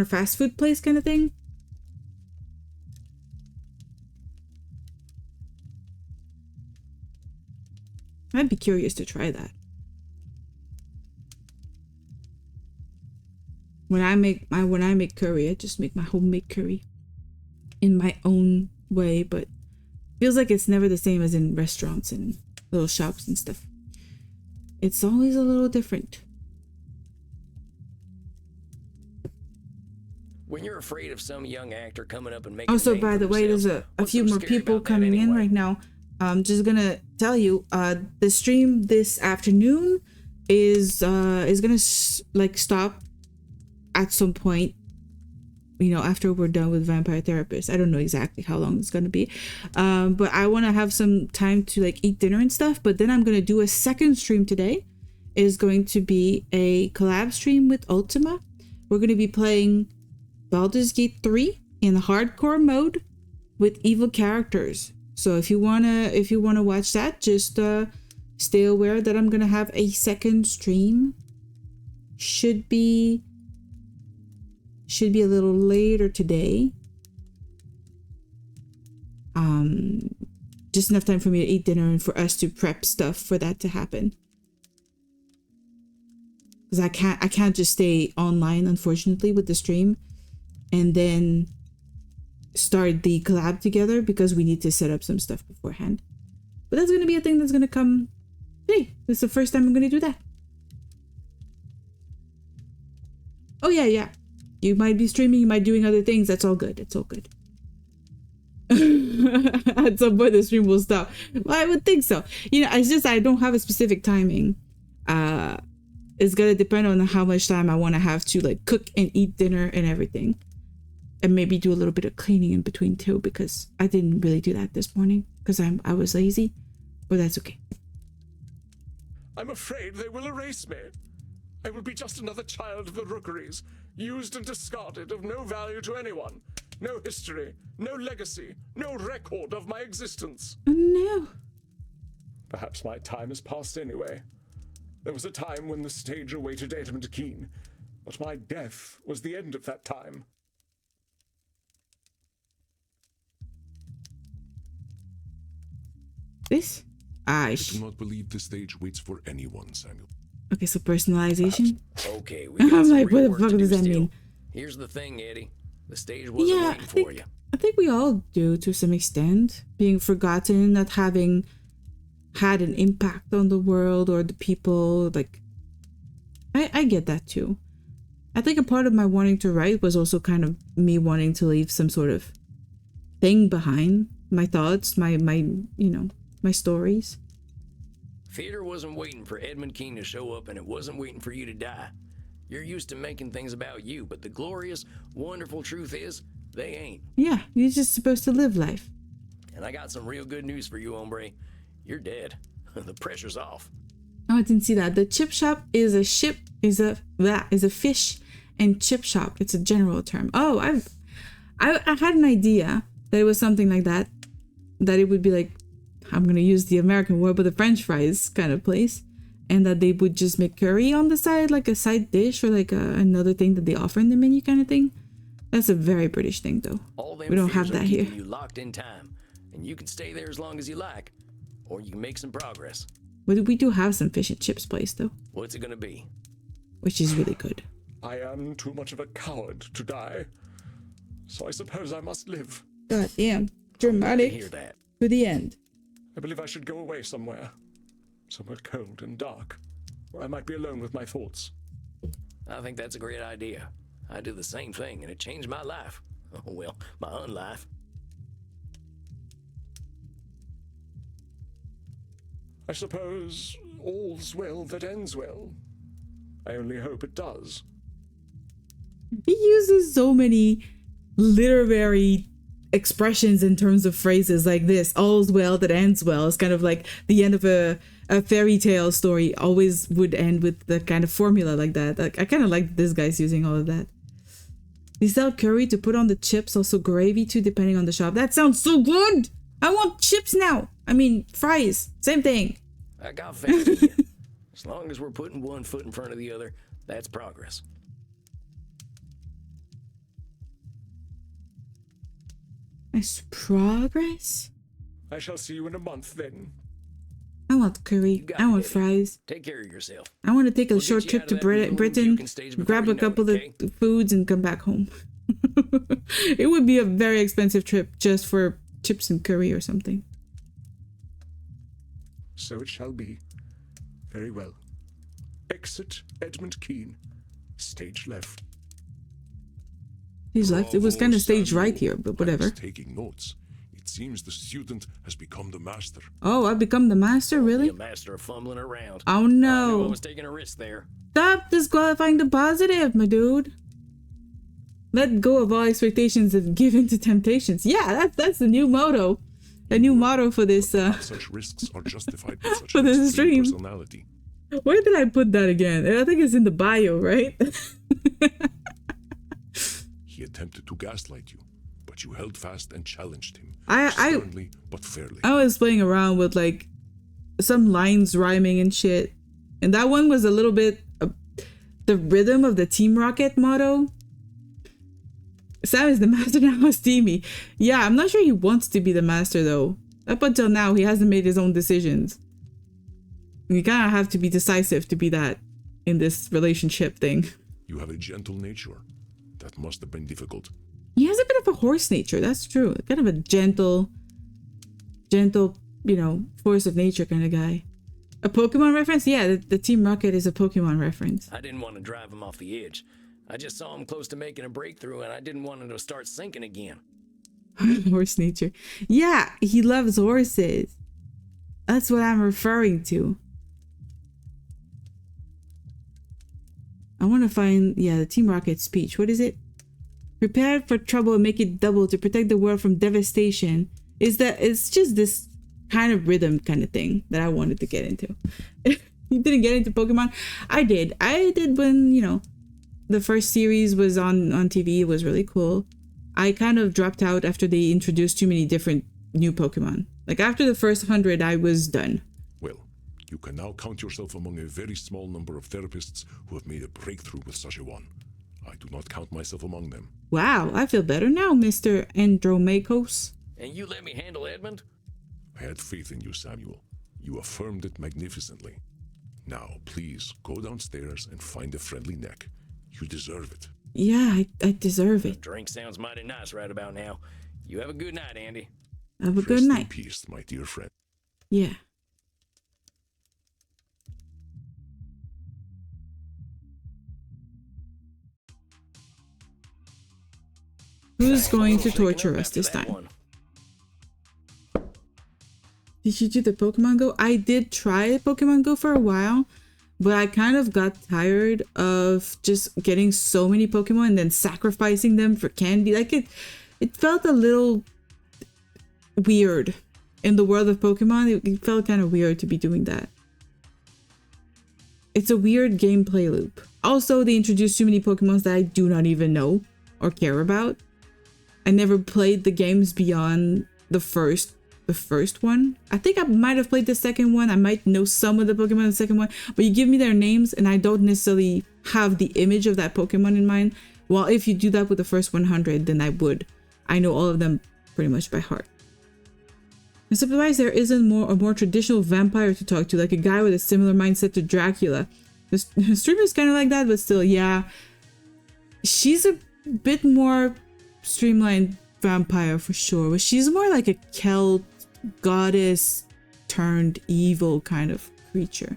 fast food place kind of thing. I'd be curious to try that. When I make curry, I just make my homemade curry in my own way, but feels like it's never the same as in restaurants and little shops and stuff. It's always a little different. When you're afraid of some young actor coming up and making Also, by the way, there's a few more people coming in right now. I'm just gonna tell you, the stream this afternoon is gonna like stop at some point, you know, after we're done with Vampire Therapist. I don't know exactly how long it's gonna be, but I want to have some time to like eat dinner and stuff. But then I'm gonna do a second stream today. It is going to be a collab stream with Ultima. We're gonna be playing Baldur's Gate 3 in hardcore mode with evil characters. So if you wanna watch that, just stay aware that I'm gonna have a second stream. Should be a little later today. Just enough time for me to eat dinner and for us to prep stuff for that to happen. Because I can't just stay online, unfortunately, with the stream and then start the collab together, because we need to set up some stuff beforehand. But that's gonna be a thing that's gonna come today. This is the first time I'm gonna do that. Oh yeah. You might be streaming, you might be doing other things. That's all good. It's all good. At some point the stream will stop. Well, I would think so. You know, it's just I don't have a specific timing. It's gonna depend on how much time I want to have to like cook and eat dinner and everything. And maybe do a little bit of cleaning in between too, because I didn't really do that this morning because I was lazy. But that's okay. I'm afraid they will erase me. I will be just another child of the rookeries, used and discarded, of no value to anyone. No history, no legacy, no record of my existence. Oh no. Perhaps my time has passed anyway. There was a time when the stage awaited Edmund Keen, but my death was the end of that time. This? I do not believe the stage waits for anyone, Samuel. Okay, so personalization. Okay, we got I'm some like, real what the work fuck to does do that still. mean? Here's the thing, Eddie. The stage wasn't Yeah, waiting for you. I think we all do to some extent. Being forgotten, not having had an impact on the world or the people. Like, I get that too. I think a part of my wanting to write was also kind of me wanting to leave some sort of thing behind. My thoughts, my you know, my stories. Theater wasn't waiting for Edmund Keen to show up, and it wasn't waiting for you to die. You're used to making things about you, but the glorious, wonderful truth is, they ain't. Yeah, you're just supposed to live life. And I got some real good news for you, hombre. You're dead. The pressure's off. Oh, I didn't see that. The chip shop is a fish and chip shop. It's a general term. Oh, I had an idea that it was something like that. That it would be like, I'm gonna use the American word, but the French fries kind of place, and that they would just make curry on the side, like a side dish or like another thing that they offer in the menu, kind of thing. That's a very British thing, though. We don't have that here. You locked in time, and you can stay there as long as you like, or you can make some progress. But we do have some fish and chips place, though. What's it gonna be? Which is really good. I am too much of a coward to die, so I suppose I must live. God damn, I dramatic hear that. to the end. I believe I should go away somewhere cold and dark, where I might be alone with my thoughts. I think that's a great idea. I did the same thing, and it changed my life. Oh, well, my unlife. I suppose all's well that ends well. I only hope it does. He uses so many literary expressions in terms of phrases like this. All's well that ends well. It's kind of like the end of a fairy tale story always would end with the kind of formula like that. Like, I kind of like this guy's using all of that. They sell curry to put on the chips, also gravy too, depending on the shop. That sounds so good. I want chips now. I mean, fries. Same thing. I got faith in you. As long as we're putting one foot in front of the other, that's progress. It's progress? I shall see you in a month then. I want curry. You got I it, want Eddie. fries. Take care of yourself. I want to take a We'll get short you trip out to of that little Britain, puking stage before grab you a know couple it, of foods, and come back home. It would be a very expensive trip just for chips and curry or something. So it shall be. Very well. Exit Edmund Keen. Stage left. He's left. It was Bravo, kind of stage Samuel. right here, but I whatever. was taking notes. It seems the student has become the master. Oh, I've become the master, Be really? a master of fumbling around. Oh I knew I no. was taking a risk there. Stop disqualifying the positive, my dude. Let go of all expectations and give in to temptations. Yeah, that's the new motto. The new motto for this Such risks are justified by such For an this extreme stream. personality. Where did I put that again? I think it's in the bio, right? He attempted to gaslight you, but you held fast and challenged him. I Sternly but fairly. was playing around with like some lines rhyming and shit. And that one was a little bit the rhythm of the Team Rocket motto. Sam is the master now, steamy. Yeah, I'm not sure he wants to be the master though. Up until now, he hasn't made his own decisions. You kind of have to be decisive to be that in this relationship thing. You have a gentle nature. That must have been difficult. He has a bit of a horse nature, that's true. Kind of a gentle, force of nature kind of guy. A Pokemon reference? Yeah, the Team Rocket is a Pokemon reference. I didn't want to drive him off the edge. I just saw him close to making a breakthrough, and I didn't want him to start sinking again. Horse nature. Yeah, he loves horses. That's what I'm referring to. I want to find, the Team Rocket speech. What is it? Prepare for trouble and make it double to protect the world from devastation. It's just this kind of rhythm kind of thing that I wanted to get into. You didn't get into Pokemon? I did when, the first series was on TV. It was really cool. I kind of dropped out after they introduced too many different new Pokemon. Like after the first 100, I was done. Well, you can now count yourself among a very small number of therapists who have made a breakthrough with such a one. I do not count myself among them. Wow, I feel better now, Mr. Andromakos. And you let me handle Edmund? I had faith in you, Samuel. You affirmed it magnificently. Now, please, go downstairs and find a friendly neck. You deserve it. Yeah, I deserve it. Drink sounds mighty nice right about now. You have a good night, Andy. Have a good Rest in night. peace, my dear friend. Yeah. Who's going to torture us this time? Did you do the Pokemon Go? I did try Pokemon Go for a while, but I kind of got tired of just getting so many Pokemon and then sacrificing them for candy. Like it felt a little weird in the world of Pokemon. It felt kind of weird to be doing that. It's a weird gameplay loop. Also, they introduced too many Pokemons that I do not even know or care about. I never played the games beyond the first one. I think I might have played the second one. I might know some of the Pokemon in the second one, but you give me their names and I don't necessarily have the image of that Pokemon in mind. Well, if you do that with the first 100, then I would. I know all of them pretty much by heart. I'm surprised there isn't a more traditional vampire to talk to, like a guy with a similar mindset to Dracula. The streamer's kind of like that, but still, yeah. She's a bit more streamlined vampire for sure, but she's more like a Celt goddess turned evil kind of creature.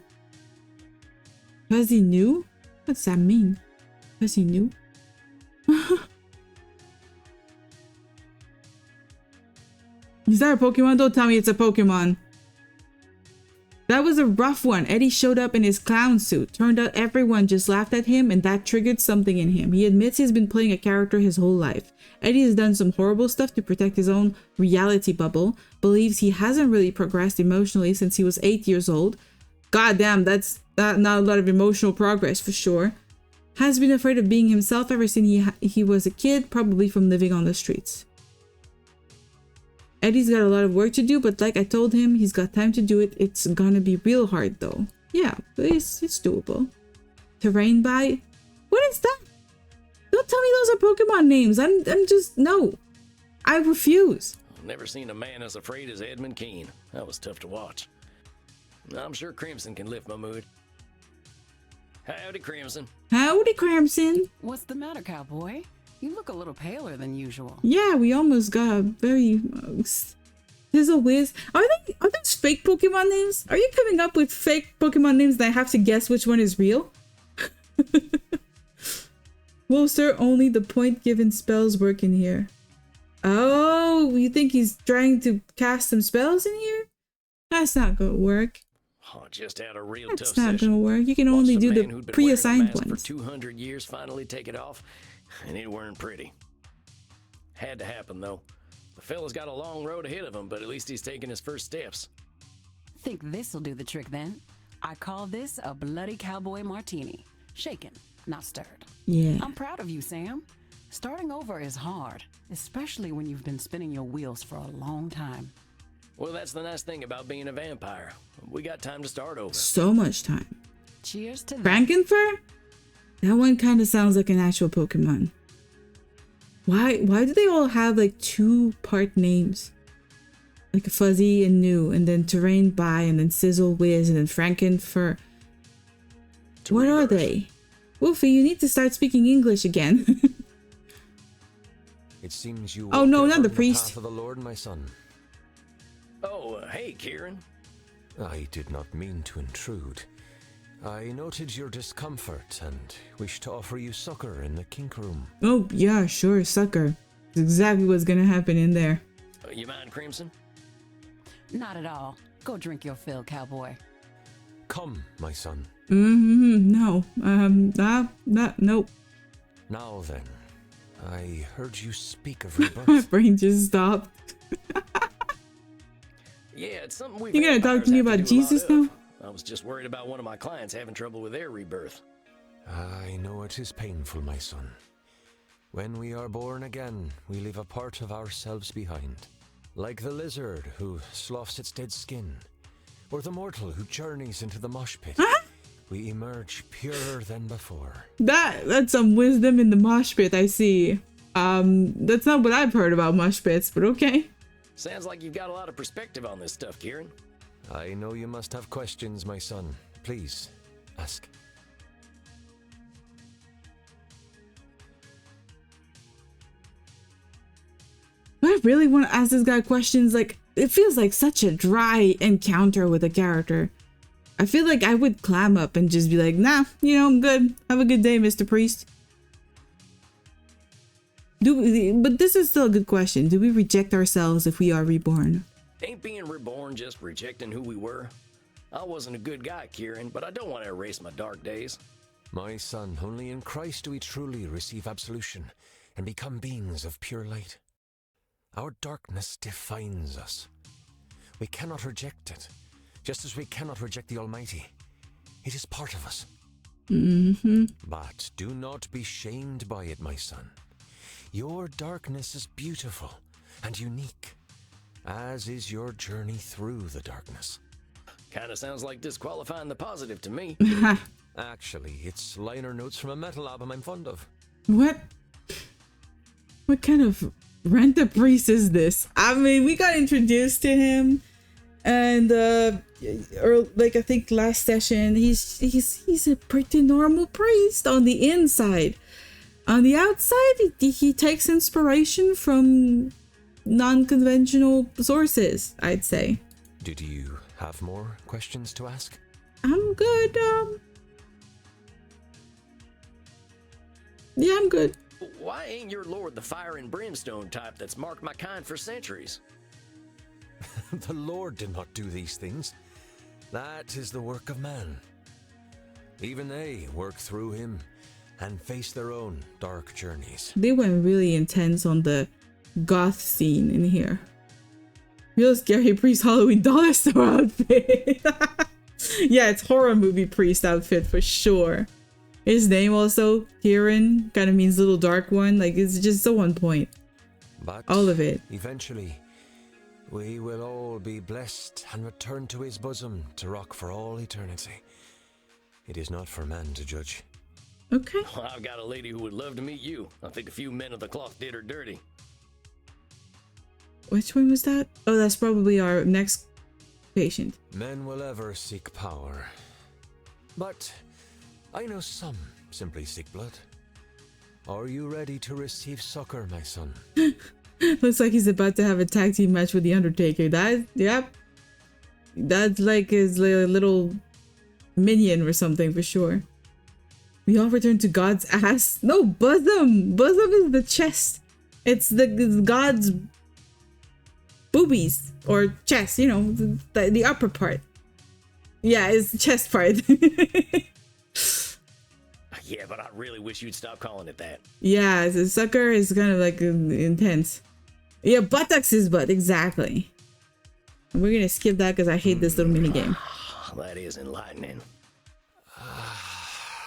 Was he new? What's that mean? Was he new? Is that a Pokemon? Don't tell me it's a Pokemon. That was a rough one. Eddie showed up in his clown suit. Turned out everyone just laughed at him and that triggered something in him. He admits he's been playing a character his whole life. Eddie has done some horrible stuff to protect his own reality bubble. Believes he hasn't really progressed emotionally since he was 8 years old. God damn, that's not a lot of emotional progress for sure. Has been afraid of being himself ever since he was a kid, probably from living on the streets. Eddie's got a lot of work to do, but like I told him, he's got time to do it. It's gonna be real hard though. Yeah, but it's doable. Terrain by? What is that? Don't tell me those are Pokemon names. I'm just, no. I refuse. I've never seen a man as afraid as Edmund Keen. That was tough to watch. I'm sure Crimson can lift my mood. Howdy, Crimson. Howdy, Crimson. What's the matter, cowboy? You look a little paler than usual. Yeah, we almost got a very Sizzle Whiz. Are those fake Pokemon names? Are you coming up with fake Pokemon names that I have to guess which one is real? Well, sir, only the point-given spells work in here. Oh, you think he's trying to cast some spells in here? That's not gonna work. Oh, just had a real That's tough not session. gonna work. You can only Watched a do man the who'd been pre-assigned wearing a mask ones. for 200 years finally take it off, and it weren't pretty. Had to happen, though. The fella's got a long road ahead of him, but at least he's taking his first steps. Think this'll do the trick then? I call this a bloody cowboy martini. Shaken, not stirred. Yeah. I'm proud of you, Sam. Starting over is hard, especially when you've been spinning your wheels for a long time. Well, that's the nice thing about being a vampire. We got time to start over. So much time. Cheers to that. Frankenfur? That one kind of sounds like an actual Pokemon. Why do they all have like 2-part names? Like Fuzzy and New, and then Terrain By, and then Sizzle Whiz, and then Frankenfur. What are they? Wolfie, you need to start speaking English again. It seems you Oh, no, walk not on the priest. path of the Lord, my son. Oh, hey, Kieran. I did not mean to intrude. I noted your discomfort and wish to offer you succor in the kink room. Oh, yeah, sure, sucker. That's exactly what's gonna happen in there. You mind, Crimson? Not at all. Go drink your fill, cowboy. Come, my son. No. Nope. Now then, I heard you speak of My rebirth. brain just stopped. Yeah, it's something we. You gonna talk to me about Jesus now? I was just worried about one of my clients having trouble with their rebirth. I know it is painful, my son. When we are born again, we leave a part of ourselves behind. Like the lizard who sloughs its dead skin, or the mortal who journeys into the mosh pit. We emerge purer than before. That's some wisdom in the mosh pit, I see. That's not what I've heard about mosh pits, but okay. Sounds like you've got a lot of perspective on this stuff, Kieran. I know you must have questions, my son. Please, ask. I really want to ask this guy questions. Like, it feels like such a dry encounter with a character. I feel like I would clam up and just be like, nah, I'm good. Have a good day, Mr. Priest. But this is still a good question. Do we reject ourselves if we are reborn? Ain't being reborn just rejecting who we were? I wasn't a good guy, Kieran, but I don't want to erase my dark days. My son, only in Christ do we truly receive absolution and become beings of pure light. Our darkness defines us. We cannot reject it, just as we cannot reject the Almighty. It is part of us. But do not be shamed by it, my son. Your darkness is beautiful and unique, as is your journey through the darkness. Kinda sounds like disqualifying the positive to me. Actually, it's liner notes from a metal album I'm fond of. What kind of rent-a-priest is this? I mean, we got introduced to him, and I think last session, he's a pretty normal priest on the inside. On the outside, he takes inspiration from non-conventional sources, I'd say. Did you have more questions to ask? I'm good. Yeah, I'm good. Why ain't your lord the fire and brimstone type that's marked my kind for centuries? The Lord did not do these things. That is the work of man. Even they work through him and face their own dark journeys. They went really intense on the goth scene in here. Real scary priest Halloween dollar store outfit. Yeah, it's horror movie priest outfit for sure. His name also, Kieran, kind of means little dark one. Like, it's just so on point. But all of it. Eventually, we will all be blessed and return to his bosom to rock for all eternity. It is not for man to judge. Okay. Well, I've got a lady who would love to meet you. I think a few men of the cloth did her dirty. Which one was that? Oh, that's probably our next patient. Men will ever seek power. But I know some simply seek blood. Are you ready to receive succor, my son? Looks like he's about to have a tag team match with The Undertaker. Yep. That's like his little minion or something for sure. We all return to God's ass. No, bosom. Bosom is the chest. It's God's boobies or chest, you know, the upper part. Yeah, it's the chest part. Yeah, but I really wish you'd stop calling it that. Yeah, the sucker is kind of like intense. Yeah, buttocks is butt, exactly. And we're gonna skip that because I hate this little mini game. That is enlightening.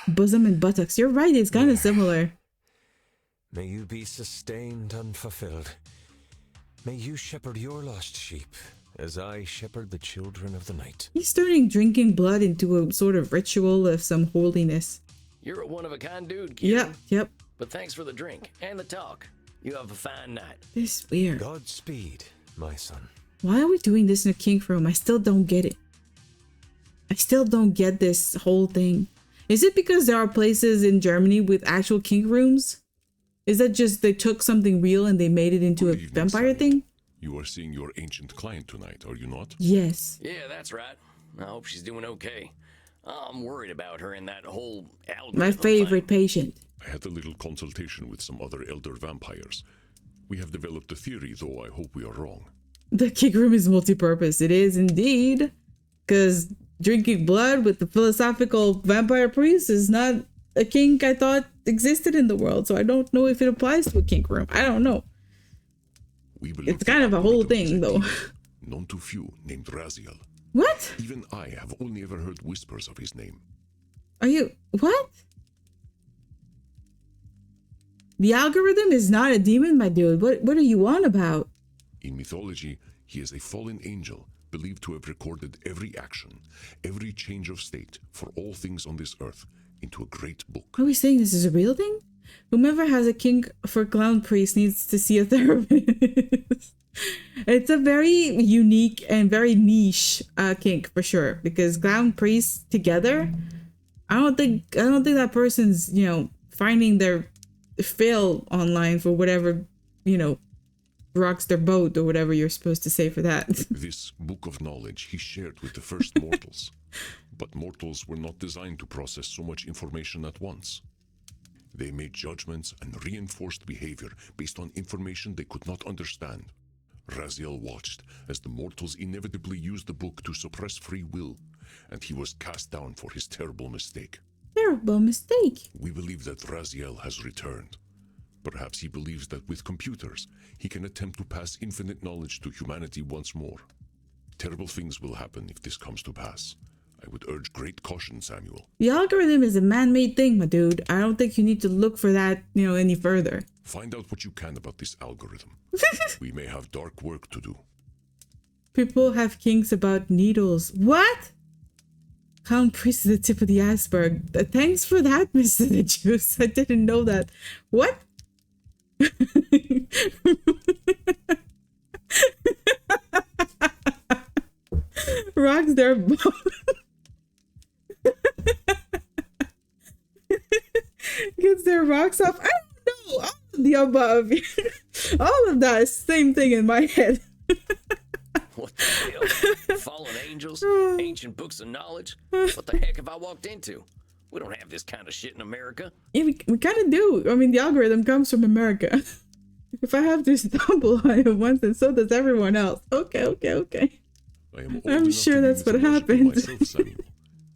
Bosom and buttocks. You're right, it's kind of similar. May you be sustained and fulfilled. May you shepherd your lost sheep, as I shepherd the children of the night. He's turning drinking blood into a sort of ritual of some holiness. You're a one-of-a-kind dude, kid. Yep. But thanks for the drink and the talk. You have a fine night. This is weird. Godspeed, my son. Why are we doing this in a kink room? I still don't get it. I still don't get this whole thing. Is it because there are places in Germany with actual kink rooms? Is that just they took something real and they made it into a vampire thing? You are seeing your ancient client tonight, are you not? Yes. Yeah, that's right. I hope she's doing okay. I'm worried about her and that whole algorithm. My favorite patient. I had a little consultation with some other elder vampires. We have developed a theory, though I hope we are wrong. The kink room is multi-purpose. It is indeed. Because drinking blood with the philosophical vampire priest is not a kink I thought existed in the world. So I don't know if it applies to a kink room. I don't know. It's kind of a whole thing, though. Known to few, named Raziel. What? Even I have only ever heard whispers of his name. Are you... What? The algorithm is not a demon, my dude. What are you on about? In mythology, he is a fallen angel, believed to have recorded every action, every change of state for all things on this earth into a great book. Are we saying this is a real thing? Whomever has a kink for clown priest needs to see a therapist. It's a very unique and very niche kink for sure, because clown priests together, I don't think that person's, you know, finding their fill online for whatever, you know, rocks their boat or whatever you're supposed to say for that. This book of knowledge he shared with the first mortals. But mortals were not designed to process so much information at once. They made judgments and reinforced behavior based on information they could not understand. Raziel watched as the mortals inevitably used the book to suppress free will, and he was cast down for his terrible mistake. Terrible mistake. We believe that Raziel has returned. Perhaps he believes that with computers, he can attempt to pass infinite knowledge to humanity once more. Terrible things will happen if this comes to pass. I would urge great caution, Samuel. The algorithm is a man-made thing, my dude. I don't think you need to look for that, you know, any further. Find out what you can about this algorithm. We may have dark work to do. People have kinks about needles. What? Clown priest is the tip of the iceberg. Thanks for that, Mr. The Juice. I didn't know that. What? Rocks their gets their rocks off. I don't know. All of the above. All of that is same thing in my head. What the hell? Fallen angels? Ancient books of knowledge? What the heck have I walked into? We don't have this kind of shit in America. Yeah, we kind of do. I mean, the algorithm comes from America. If I have to stumble on it once, and so does everyone else. Okay. I'm sure that's what happened. Myself, Samuel.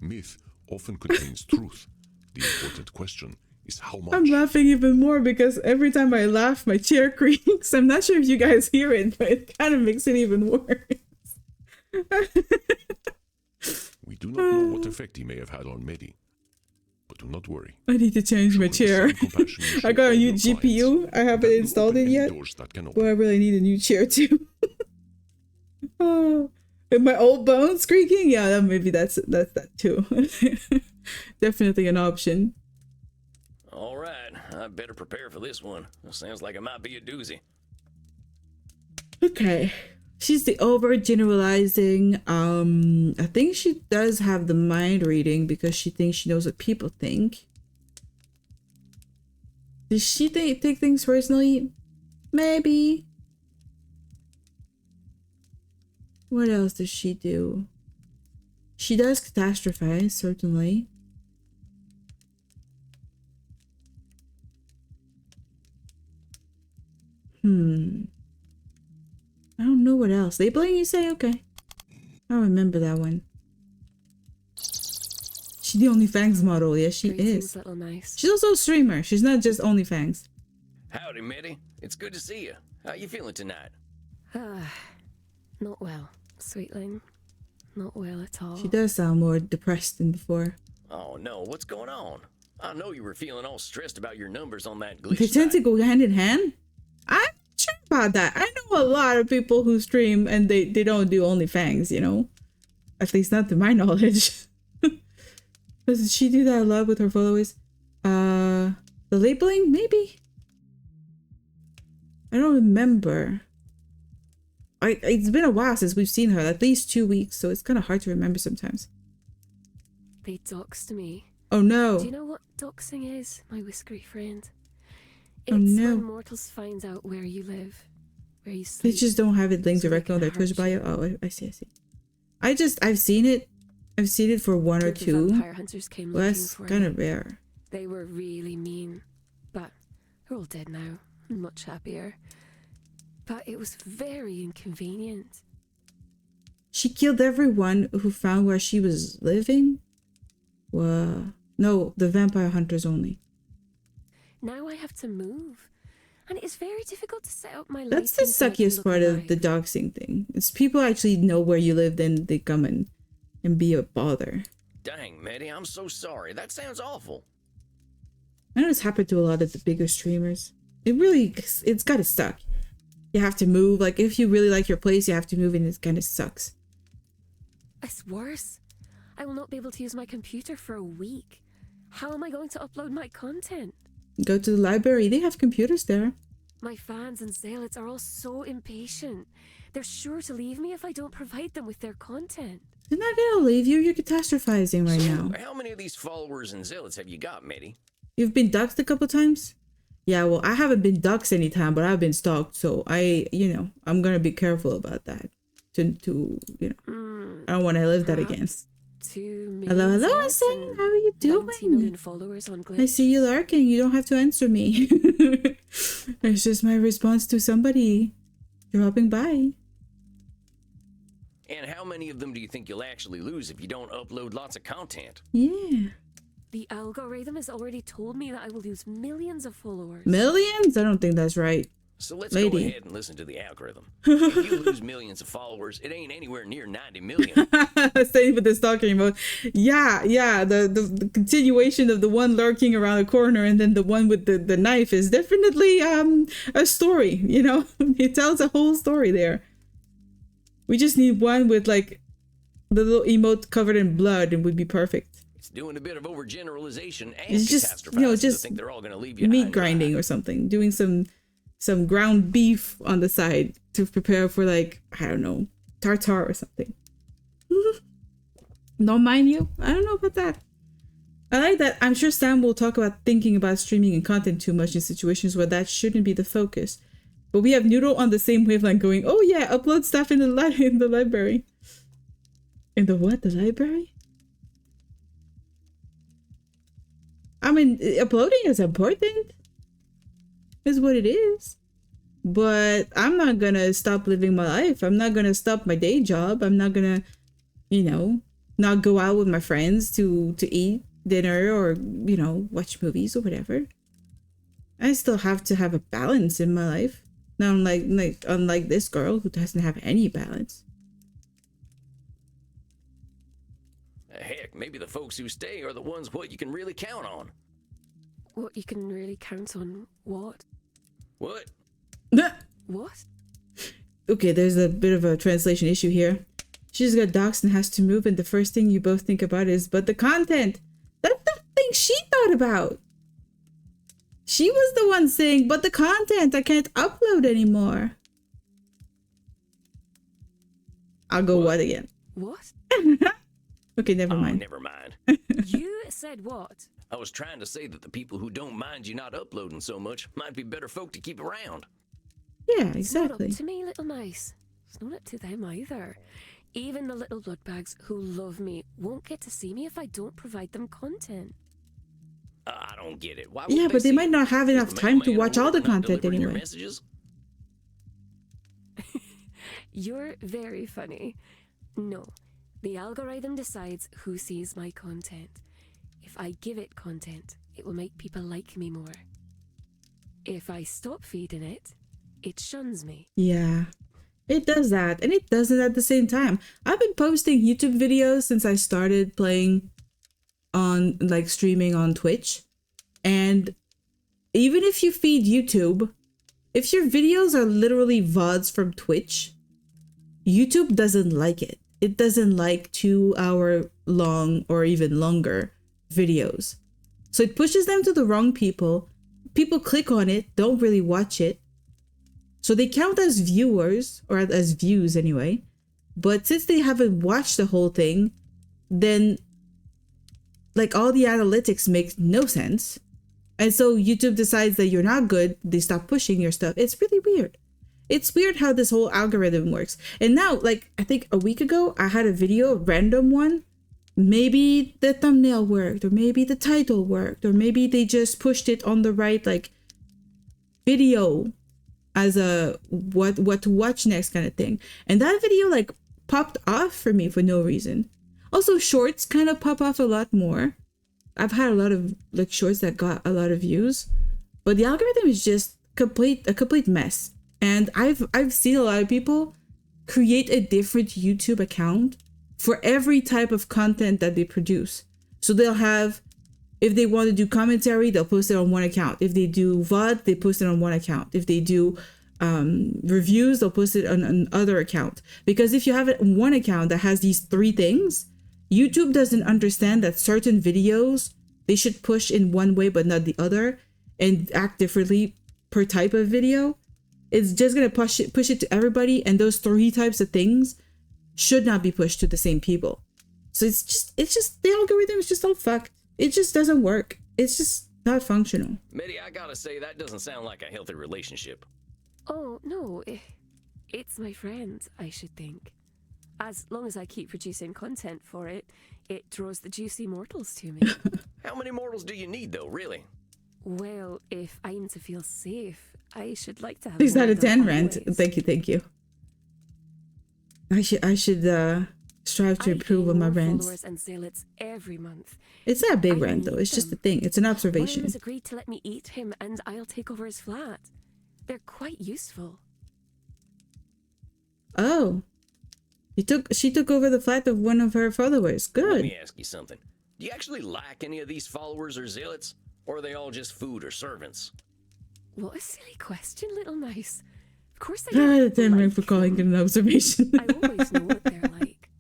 Myth often contains truth. The important question is how much. I'm laughing even more because every time I laugh, my chair creaks. I'm not sure if you guys hear it, but it kind of makes it even worse. We do not know what effect he may have had on Meddy. But do not worry. I need to change my chair. I got a new GPU. I haven't installed it yet. But I really need a new chair too. Oh, and my old bones squeaking? Yeah, maybe that's that too. Definitely an option. All right, I better prepare for this one. Sounds like it might be a doozy. Okay, She's the overgeneralizing. I think she does have the mind reading because she thinks she knows what people think. Does she take things personally? Maybe. What else does she do? She does catastrophize, certainly. I don't know what else. Labeling, you say? Okay. I don't remember that one. She's the OnlyFans model. Yes, she is. Little nice. She's also a streamer. She's not just OnlyFans. Howdy, Meddy. It's good to see you. How you feeling tonight? Not well, sweetling. Not well at all. She does sound more depressed than before. Oh no, what's going on? I know you were feeling all stressed about your numbers on that glitch. They tend to go hand in hand. I'm not sure about that. I know a lot of people who stream and they don't do OnlyFans, you know? At least not to my knowledge. Does she do that a lot with her followers? The labeling? Maybe? I don't remember. It's been a while since we've seen her, at least 2 weeks, so it's kind of hard to remember sometimes. They doxed me. Oh no. Do you know what doxing is, my whiskery friend? Oh, It's no. when mortals find out where you live, where you sleep. They just don't have it linked so they directly on can their Twitch hurt bio. you. Oh, I see. I've seen it. I've seen it for one or The two. vampire hunters came Well, looking that's for kind me. of rare. They were really mean, but they're all dead now. I'm much happier. But it was very inconvenient. She killed everyone who found where she was living? Well, no, the vampire hunters only. Now I have to move. And it is very difficult to set up my life. That's the things so I can suckiest look part of alive. the doxing thing. It's people actually know where you live, then they come and be a bother. Dang, Meddy, I'm so sorry. That sounds awful. I know it's happened to a lot of the bigger streamers. It's gotta suck. You have to move. Like, if you really like your place, you have to move, and it kind of sucks. It's worse. I will not be able to use my computer for a week. How am I going to upload my content? Go to the library. They have computers there. My fans and zealots are all so impatient. They're sure to leave me if I don't provide them with their content. They're not gonna leave you. You're catastrophizing right now. How many of these followers and zealots have you got, Meddy? You've been doxed a couple times? Yeah, well, I haven't been doxed any time, but I've been stalked. So I'm gonna be careful about that. I don't want to live that again. 2 million Hello, zealots Sam. and How are you 90 million doing? followers on Glitch. I see you lurking. You don't have to answer me. It's just my response to somebody dropping by. And how many of them do you think you'll actually lose if you don't upload lots of content? Yeah. The algorithm has already told me that I will lose millions of followers. Millions? I don't think that's right. So let's Lady. go ahead and listen to the algorithm. If you lose millions of followers, it ain't anywhere near 90 million. Staying with the stalking mode. Yeah. The continuation of the one lurking around the corner and then the one with the knife is definitely a story, you know? It tells a whole story there. We just need one with like the little emote covered in blood and would be perfect. It's doing a bit of overgeneralization and It's just, catastrophizing just to think they're all gonna leave you high meat and grinding dry. or something. Doing some ground beef on the side to prepare for, like, I don't know, tartare or something. Don't mind you? I don't know about that. I like that. I'm sure Sam will talk about thinking about streaming and content too much in situations where that shouldn't be the focus. But we have Noodle on the same wavelength going, oh yeah, upload stuff in the library. In the what? The library? I mean, uploading is important. Is what it is. But I'm not gonna stop living my life. I'm not gonna stop my day job. I'm not gonna, not go out with my friends to eat dinner or, watch movies or whatever. I still have to have a balance in my life. Not unlike this girl who doesn't have any balance. Heck, maybe the folks who stay are the ones what you can really count on. What you can really count on? What? What? What? Okay, there's a bit of a translation issue here. She just got doxxed and has to move, and the first thing you both think about is, but the content. That's the thing she thought about. She was the one saying, but the content, I can't upload anymore. I'll go what again? What? Okay, never Oh, mind. never mind. You said what? I was trying to say that the people who don't mind you not uploading so much might be better folk to keep around. Yeah, It's not exactly. up to me, little mice. It's not up to them either. Even the little bloodbags who love me won't get to see me if I don't provide them content. I don't get it. Why Yeah, would but they see might it? not have Is enough the time to mailman watch at all the work not content delivering your anyway. messages? You're very funny. No, the algorithm decides who sees my content. If I give it content, it will make people like me more. If I stop feeding it, it shuns me. Yeah, it does that, and it does it at the same time. I've been posting YouTube videos since I started playing on, like, streaming on Twitch. And even if you feed YouTube, if your videos are literally VODs from Twitch, YouTube doesn't like it. It doesn't like 2-hour long or even longer videos. So it pushes them to the wrong people. People click on it, don't really watch it. So they count as viewers, or as views anyway. But since they haven't watched the whole thing, then like all the analytics make no sense. And so YouTube decides that you're not good. They stop pushing your stuff. It's really weird. It's weird how this whole algorithm works. And now, like, I think a week ago, I had a video, a random one. Maybe the thumbnail worked, or maybe the title worked, or maybe they just pushed it on the right, like, video as a what to watch next kind of thing. And that video, like, popped off for me for no reason. Also, shorts kind of pop off a lot more. I've had a lot of, like, shorts that got a lot of views. But the algorithm is just a complete mess. And I've seen a lot of people create a different YouTube account for every type of content that they produce. So they'll have, if they want to do commentary, they'll post it on one account. If they do VOD, they post it on one account. If they do reviews, they'll post it on another account. Because if you have it on one account that has these 3 things, YouTube doesn't understand that certain videos, they should push in one way but not the other, and act differently per type of video. It's just gonna push it to everybody, and those 3 types of things should not be pushed to the same people. So it's just the algorithm is just all fucked. It just doesn't work. It's just not functional. Meddy, I gotta say, that doesn't sound like a healthy relationship. Oh, no. It's my friend, I should think. As long as I keep producing content for it, it draws the juicy mortals to me. How many mortals do you need, though, really? Well, if I'm to feel safe, I should like to have 6 more out of than 10 rent. always. Thank you. I should strive to I improve gain on my more rents. followers and zealots every month. It's not a big I rent though. need It's just a them. thing. It's an One observation. has agreed to let me eat him, and I'll take over his flat. They're quite useful. Oh, she took over the flat of one of her followers. Let Good. me ask you something. Do you actually like any of these followers or zealots? Or are they all just food or servants? What a silly question, little mouse. Of course I Ah, don't the 10 like rank for calling it them. an observation. I always know what they're like.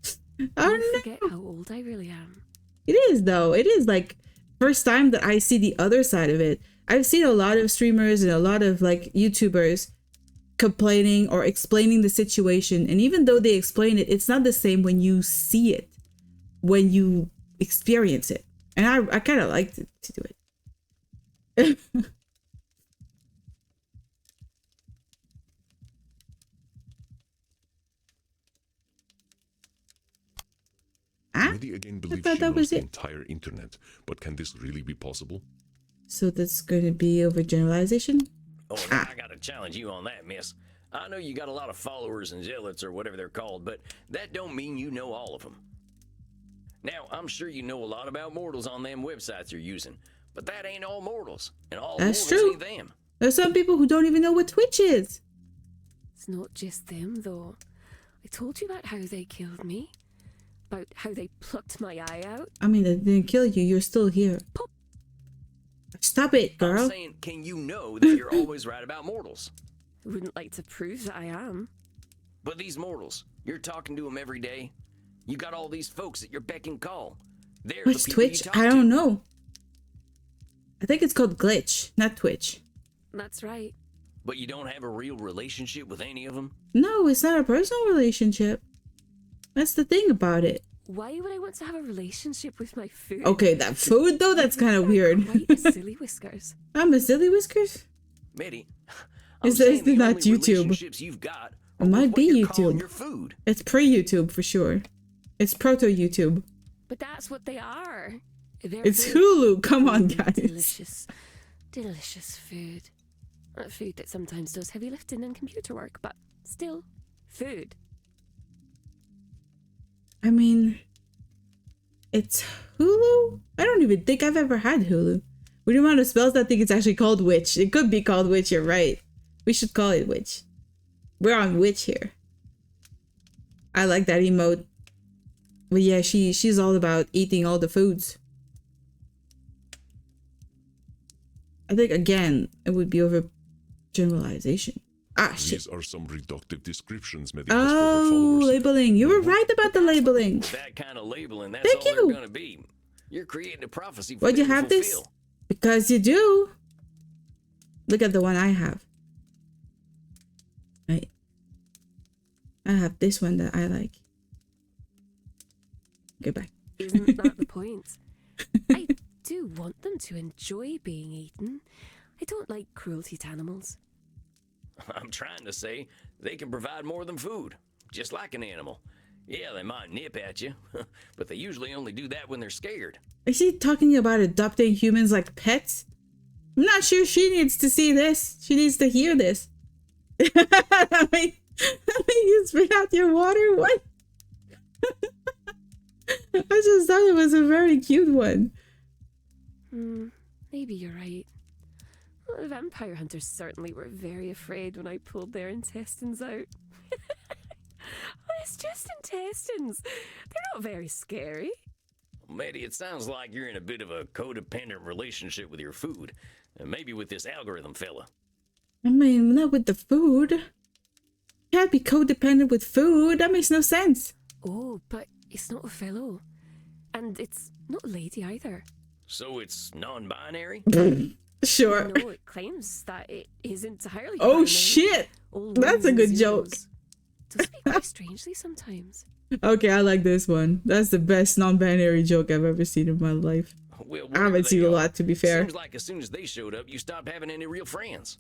Oh I no. forget how old I really am. It is though. It is like first time that I see the other side of it. I've seen a lot of streamers and a lot of like YouTubers complaining or explaining the situation, and even though they explain it, it's not the same when you see it, when you experience it. And I kind of like to do it. Ah, Meddy again believes thought she that knows was the it. entire internet, but can this really be possible? so that's going to be overgeneralization. Oh, now I gotta challenge you on that, miss. I know you got a lot of followers and zealots or whatever they're called, but that don't mean you know all of them. Now, I'm sure you know a lot about mortals on them websites you're using, but that ain't all mortals, and all That's mortals true. ain't them. There's some people who don't even know what Twitch is. It's not just them, though. I told you about how they killed me. About how they plucked my eye out. I mean, they didn't kill you. You're still here. Pop. Stop it, girl. I'm saying, can you know that you're always right about mortals? I wouldn't like to prove that I am. But these mortals, you're talking to them every day. You got all these folks at your beck and call. They're What's the people you Twitch? talk I to. don't know. I think it's called Glitch, not Twitch. That's right. But you don't have a real relationship with any of them? No, it's not a personal relationship. That's the thing about it. Why would I want to have a relationship with my food? Okay, that food though, that's kind of weird. Quite a silly whiskers. I'm a silly whiskers? Meddy, Is this not YouTube? relationships you've got It might be you're calling YouTube. your food. It's pre-YouTube for sure. It's proto-YouTube. But that's what they are. They're It's food. Hulu. Come on, guys. Delicious, delicious food. Food that sometimes does heavy lifting and computer work, but still, food. I mean, it's Hulu? I don't even think I've ever had Hulu. With the amount of spells, I think it's actually called Witch. It could be called Witch, you're right. We should call it Witch. We're on Witch here. I like that emote. But yeah, she's all about eating all the foods. I think, again, it would be over generalization. Ah, shit. These are some reductive descriptions Meddy has for her Oh, followers. labeling. You were right about the labeling. That kind of labeling, that's Thank all you. they're gonna be. You're creating a prophecy for Why'd you them to have this? fulfill. Because you do. Look at the one I have. Right. I have this one that I like. Goodbye. Isn't that the point? I do want them to enjoy being eaten. I don't like cruelty to animals. I'm trying to say they can provide more than food, just like an animal. Yeah, they might nip at you, but they usually only do that when they're scared. Is she talking about adopting humans like pets? I'm not sure she needs to see this. She needs to hear this. I mean, you spit out your water? What? I just thought it was a very cute one. Maybe you're right. Well, the vampire hunters certainly were very afraid when I pulled their intestines out. Well, it's just intestines. They're not very scary. Meddy, it sounds like you're in a bit of a codependent relationship with your food, and maybe with this algorithm fella. I mean, not with the food. Can't be codependent with food. That makes no sense. Oh, but it's not a fellow. And it's not a lady either. So it's non-binary? Sure. No, it claims that it is entirely Oh binary. shit! All That's a ones good and joke. zeros. Does speak quite strangely sometimes. Okay, I like this one. That's the best non-binary joke I've ever seen in my life. Well, I whatever haven't they seen a are, lot, to be fair. Seems like as soon as they showed up, you stopped having any real friends.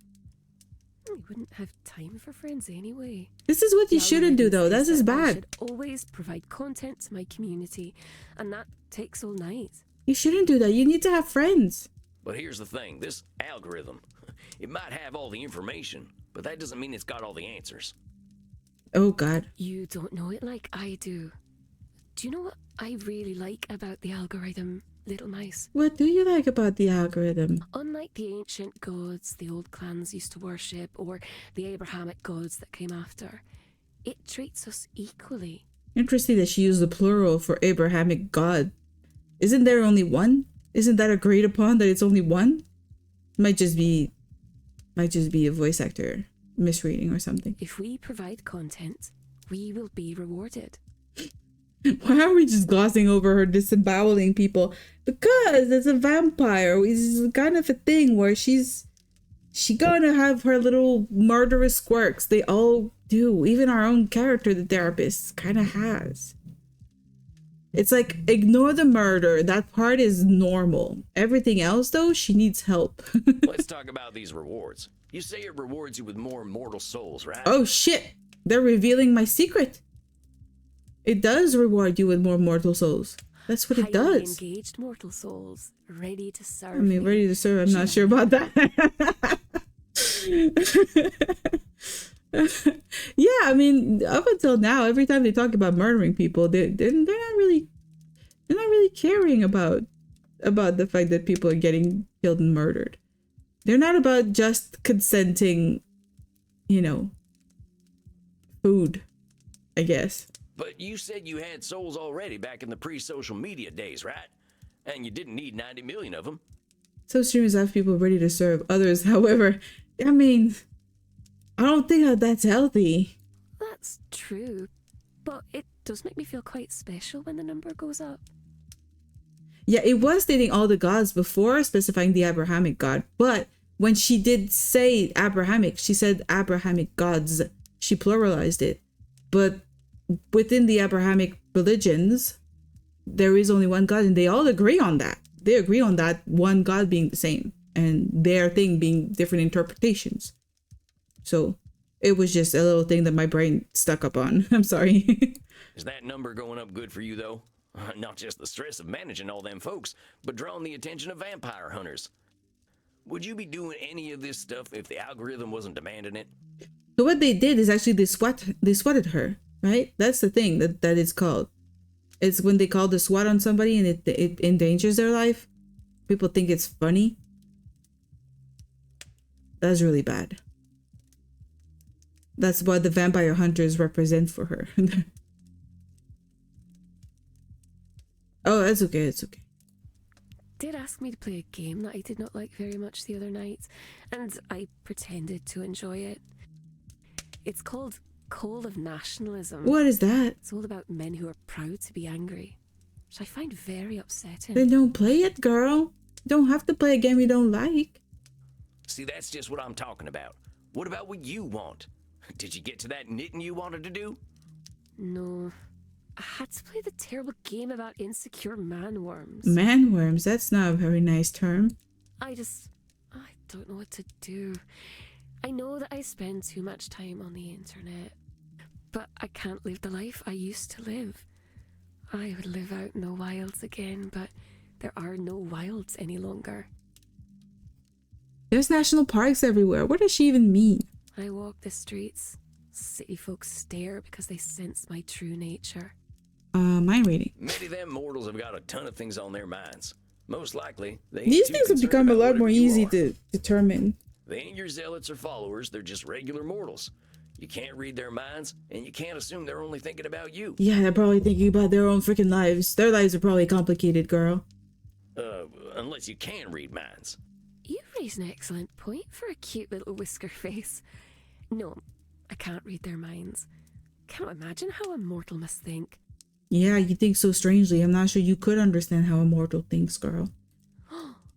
We wouldn't have time for friends anyway. This is what you The shouldn't do, algorithm though. That's says just that I bad. should always provide content to my community, and that takes all night. You shouldn't do that. You need to have friends. But here's the thing, this algorithm, it might have all the information, but that doesn't mean it's got all the answers. Oh, God. You don't know it like I do. Do you know what I really like about the algorithm, little mice? What do you like about the algorithm? Unlike the ancient gods the old clans used to worship, or the Abrahamic gods that came after, it treats us equally. Interesting that she used the plural for Abrahamic God. Isn't there only one? Isn't that agreed upon that it's only one? Might just be a voice actor misreading or something. If we provide content, we will be rewarded. Why are we just glossing over her disemboweling people? Because it's a vampire. It's kind of a thing where she gonna have her little murderous quirks. They all do. Even our own character, the therapist, kind of has. It's like, ignore the murder. That part is normal. Everything else, though, she needs help. Let's talk about these rewards. You say it rewards you with more immortal souls, right? Oh, shit. They're revealing my secret. It does reward you with more mortal souls. That's what it Highly does. engaged mortal souls, ready to serve I mean, me. ready to serve. I'm not sure about that. Yeah, I mean, up until now, every time they talk about murdering people, they're not really caring about the fact that people are getting killed and murdered. They're not about just consenting, food, I guess. But you said you had souls already back in the pre-social media days, right? And you didn't need 90 million of them. Some streamers have people ready to serve others. However, I mean, I don't think that that's healthy. That's true, but it does make me feel quite special when the number goes up. Yeah, it was stating all the gods before specifying the Abrahamic god, but when she did say Abrahamic, she said Abrahamic gods. She pluralized it. But within the Abrahamic religions, there is only one God, and they all agree on that. They agree on that one God being the same, and their thing being different interpretations. So it was just a little thing that my brain stuck up on. I'm sorry. Is that number going up good for you, though? Not just the stress of managing all them folks, but drawing the attention of vampire hunters. Would you be doing any of this stuff if the algorithm wasn't demanding it? So what they did is actually they swatted her, right? That's the thing that it's called. It's when they call the SWAT on somebody and it endangers their life. People think it's funny. That's really bad. That's what the vampire hunters represent for her. Oh, that's okay. It's okay. Did ask me to play a game that I did not like very much the other night, and I pretended to enjoy it. It's called Call of Nationalism. What is that? It's all about men who are proud to be angry, which I find very upsetting. Then don't play it, girl. You don't have to play a game you don't like. See, that's just what I'm talking about. What about what you want? Did you get to that knitting you wanted to do? No. I had to play the terrible game about insecure man-worms. Man-worms? That's not a very nice term. I don't know what to do. I know that I spend too much time on the internet, but I can't live the life I used to live. I would live out in the wilds again, but there are no wilds any longer. There's national parks everywhere. What does she even mean? I walk the streets. City folks stare because they sense my true nature. Mind reading. Maybe them mortals have got a ton of things on their minds. Most likely, these things have become a lot more easy to determine. They ain't your zealots or followers, they're just regular mortals. You can't read their minds, and you can't assume they're only thinking about you. Yeah, they're probably thinking about their own freaking lives. Their lives are probably complicated, girl. Unless you can read minds. You raise an excellent point for a cute little whisker face. No, I can't read their minds. Can't imagine how a mortal must think. Yeah, you think so strangely. I'm not sure you could understand how a mortal thinks, girl.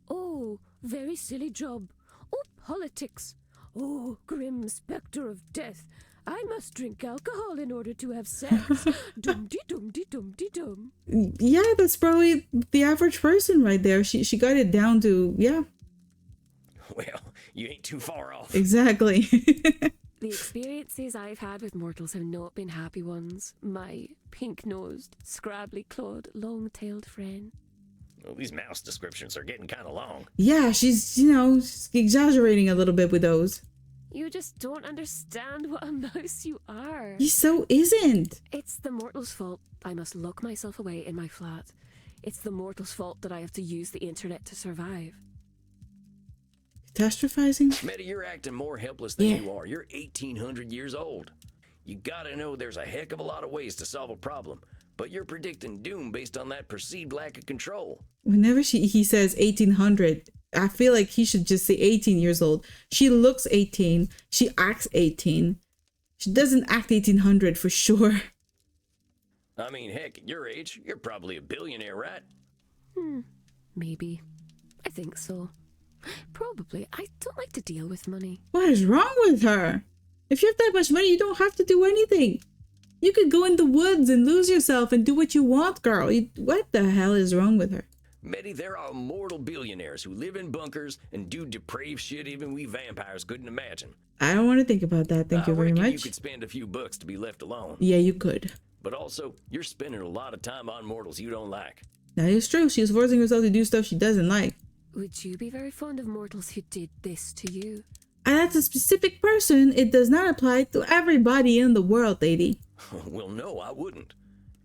Oh, very silly job. Oh, politics. Oh, grim spectre of death. I must drink alcohol in order to have sex. Dum-de-dum-de-dum-de-dum. Yeah, that's probably the average person right there. She got it down to, yeah. Well, you ain't too far off. Exactly. The experiences I've had with mortals have not been happy ones. My pink-nosed, scrabbly-clawed, long-tailed friend. Well, these mouse descriptions are getting kind of long. Yeah, she's exaggerating a little bit with those. You just don't understand what a mouse you are. He so isn't. It's the mortal's fault I must lock myself away in my flat. It's the mortal's fault that I have to use the internet to survive. Catastrophizing? Meddy, you're acting more helpless than you are. You're 1,800 years old. You gotta know there's a heck of a lot of ways to solve a problem, but you're predicting doom based on that perceived lack of control. Whenever he says 1,800, I feel like he should just say 18 years old. She looks 18. She acts 18. She doesn't act 1,800 for sure. I mean, heck, at your age, you're probably a billionaire, right? Maybe. I think so. Probably. I don't like to deal with money. What is wrong with her? If you have that much money, you don't have to do anything. You could go in the woods and lose yourself and do what you want, girl. What the hell is wrong with her? Meddy, there are immortal billionaires who live in bunkers and do depraved shit even we vampires couldn't imagine. I don't want to think about that. Thank you very much. You could spend a few bucks to be left alone. Yeah, you could. But also, you're spending a lot of time on mortals you don't like. That is true. She's forcing herself to do stuff she doesn't like. Would you be very fond of mortals who did this to you? And that's a specific person. It does not apply to everybody in the world, lady. Well, no, I wouldn't.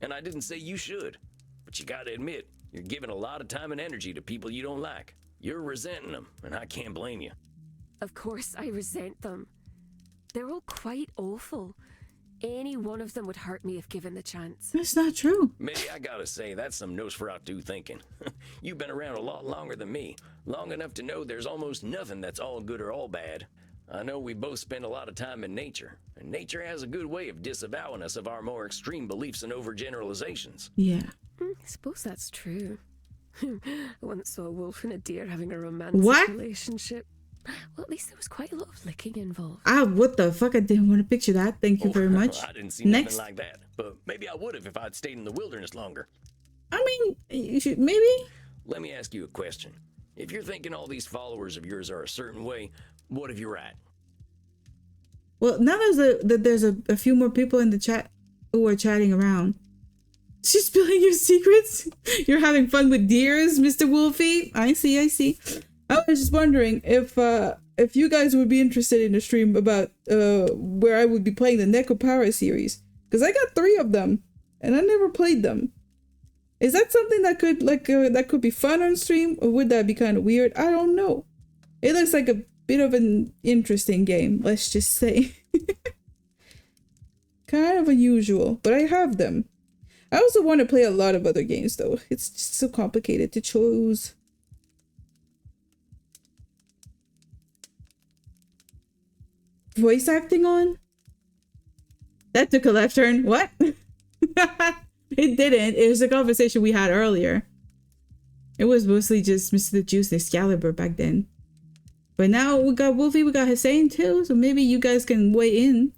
And I didn't say you should. But you gotta admit, you're giving a lot of time and energy to people you don't like. You're resenting them, and I can't blame you. Of course I resent them. They're all quite awful. Any one of them would hurt me if given the chance. That's not true. Maybe I gotta say, that's some Nosferatu thinking. You've been around a lot longer than me. Long enough to know there's almost nothing that's all good or all bad. I know we both spend a lot of time in nature, and nature has a good way of disavowing us of our more extreme beliefs and overgeneralizations. Yeah. I suppose that's true. I once saw a wolf and a deer having a romantic relationship. Well, at least there was quite a lot of licking involved. What the fuck? I didn't want to picture that. Thank you very much. I didn't see nothing like that. but maybe I would have if I'd stayed in the wilderness longer. I mean, you should maybe. Let me ask you a question. If you're thinking all these followers of yours are a certain way, what if you're right? Well, now there's a few more people in the chat who are chatting around. She's spilling your secrets. You're having fun with deers, Mr. Wolfie. I see. I was just wondering if you guys would be interested in a stream about where I would be playing the Necopara series, because I got 3 of them and I never played them. Is that something that could that could be fun on stream, or would that be kind of weird? I don't know. It looks like a bit of an interesting game, let's just say. Kind of unusual, but I have them. I also want to play a lot of other games though. It's just so complicated to choose. Voice acting on? That took a left turn. What? It didn't. It was a conversation we had earlier. It was mostly just Mr. the Juice and Excalibur back then. But now we got Wolfie, we got Hussein too, so maybe you guys can weigh in.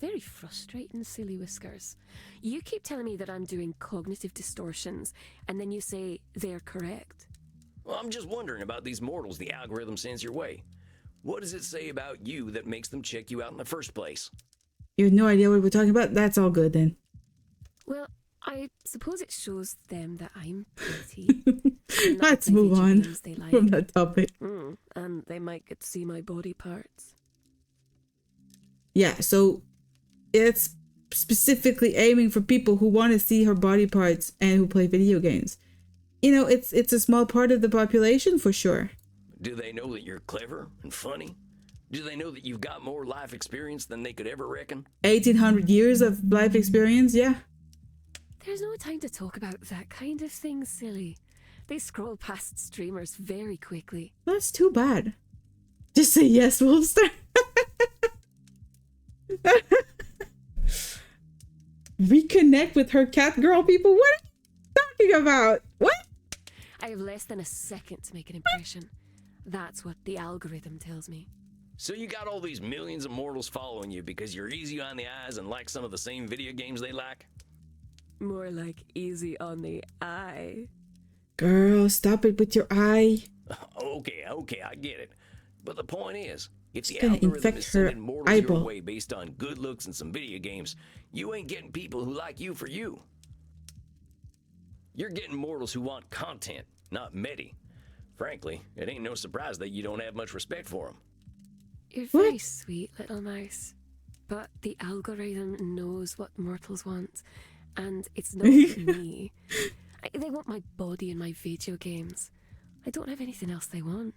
Very frustrating, Silly Whiskers. You keep telling me that I'm doing cognitive distortions, and then you say they're correct. Well, I'm just wondering about these mortals the algorithm sends your way. What does it say about you that makes them check you out in the first place? You have no idea what we're talking about? That's all good then. Well, I suppose it shows them that I'm pretty. Let's move on from that topic. And they might get to see my body parts. Yeah, so it's specifically aiming for people who want to see her body parts and who play video games. You know, it's a small part of the population for sure. Do they know that you're clever and funny? Do they know that you've got more life experience than they could ever reckon? 1800 years of life experience, yeah. There's no time to talk about that kind of thing, Silly. They scroll past streamers very quickly. That's too bad. Just say yes, Wolfster. Reconnect with her cat girl people? What are you talking about? What? I have less than a second to make an impression. That's what the algorithm tells me. So you got all these millions of mortals following you because you're easy on the eyes and like some of the same video games they like? More like easy on the eye. Girl, stop it with your eye. Okay, I get it. But the point is, if the gonna algorithm infect is sending her mortals eyeball. your way based on good looks and some video games, you ain't getting people who like you for you. You're getting mortals who want content, not Meddy. Frankly, it ain't no surprise that you don't have much respect for them. You're very sweet, little mouse. But the algorithm knows what mortals want, and it's not me. They want my body and my video games. I don't have anything else they want.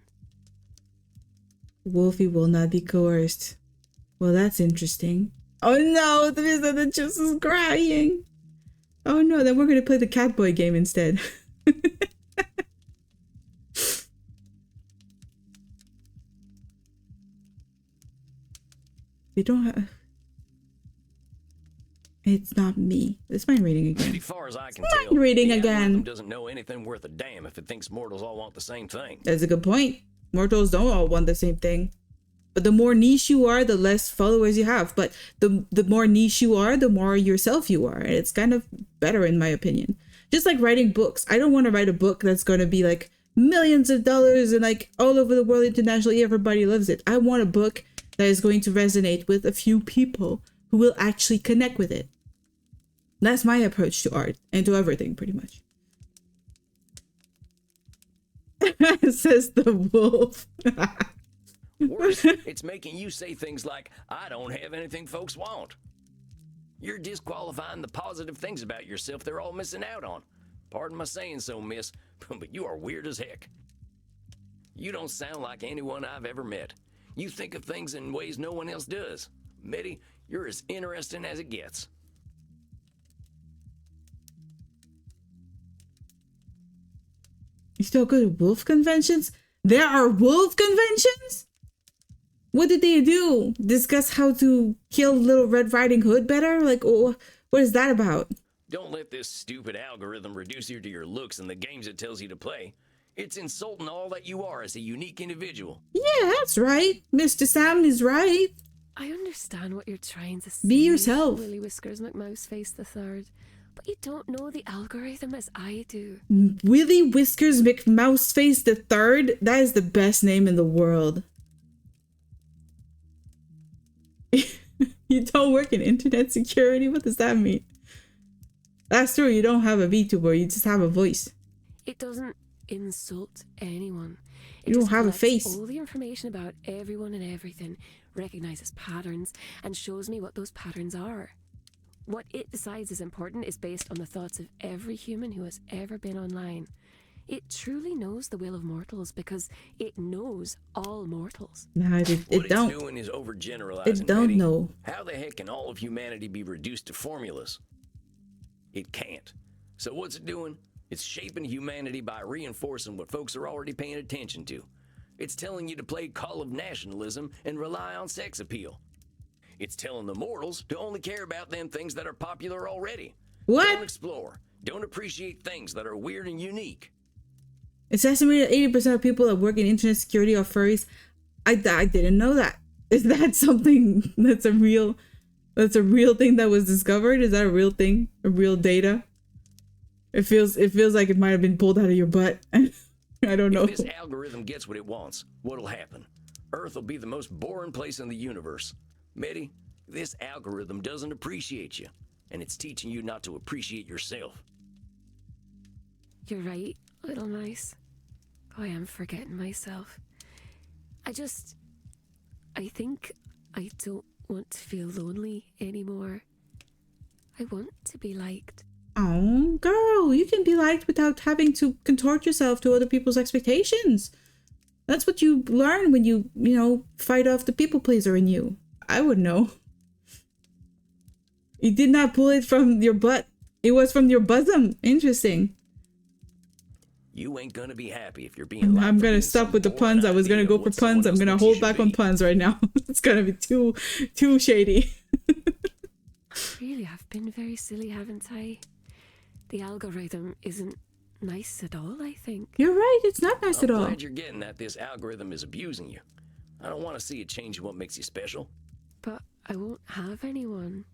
Wolfie will not be coerced. Well, that's interesting. Oh no, the Mr. the Juice is crying. Oh no, then we're gonna play the Catboy game instead. We don't have... It's not me. It's mind reading again. As far as I can Mind tell, reading the again. algorithm doesn't know anything worth a damn if it thinks mortals all want the same thing. That's a good point. Mortals don't all want the same thing. But the more niche you are, the less followers you have. But the more niche you are, the more yourself you are. And it's kind of better in my opinion. Just like writing books. I don't want to write a book that's going to be like millions of dollars and like all over the world internationally. Everybody loves it. I want a book that is going to resonate with a few people who will actually connect with it. That's my approach to art and to everything, pretty much. Says the wolf. Worse, it's making you say things like, I don't have anything folks want. You're disqualifying the positive things about yourself they're all missing out on. Pardon my saying so, miss, but you are weird as heck. You don't sound like anyone I've ever met. You think of things in ways no one else does. Meddy, you're as interesting as it gets. You still go to wolf conventions? There are wolf conventions? What did they do? Discuss how to kill Little Red Riding Hood better? Like, oh, what is that about? Don't let this stupid algorithm reduce you to your looks and the games it tells you to play. It's insulting all that you are as a unique individual. Yeah, that's right. Mr. Sam is right. I understand what you're trying to say. Be yourself. Willy Whiskers McMouseface the Third, but you don't know the algorithm as I do. Willy Whiskers McMouseface the Third? That is the best name in the world. You don't work in internet security? What does that mean? That's true, you don't have a VTuber, you just have a voice. It doesn't insult anyone. It You don't just have a collects face. all the information about everyone and everything, recognizes patterns, and shows me what those patterns are. What it decides is important is based on the thoughts of every human who has ever been online. It truly knows the will of mortals because it knows all mortals. Nah, What it it's don't. doing is overgeneralizing. It don't Meddy. know. How the heck can all of humanity be reduced to formulas? It can't. So what's it doing? It's shaping humanity by reinforcing what folks are already paying attention to. It's telling you to play Call of Nationalism and rely on sex appeal. It's telling the mortals to only care about them things that are popular already. What? Don't explore. Don't appreciate things that are weird and unique. It's estimated 80% of people that work in internet security are furries. I didn't know that. Is that something that's a real thing that was discovered? Is that a real thing? A real data? It feels like it might have been pulled out of your butt. I don't know. If this algorithm gets what it wants, what'll happen? Earth will be the most boring place in the universe. Meddy, this algorithm doesn't appreciate you, and it's teaching you not to appreciate yourself. You're right, little mice. I am forgetting myself. I think I don't want to feel lonely anymore. I want to be liked. Oh, girl, you can be liked without having to contort yourself to other people's expectations. That's what you learn when you fight off the people pleaser in you. I would know. You did not pull it from your butt. It was from your bosom. Interesting. You ain't gonna be happy if you're being liked. I'm gonna stop with the puns. I was gonna go for puns. I'm gonna hold back on puns right now. It's gonna be too shady. Really, I've been very silly, haven't I? The algorithm isn't nice at all, I think. You're right. It's not nice I'm at all. glad you're getting that this algorithm is abusing you. I don't want to see it change what makes you special. But I won't have anyone.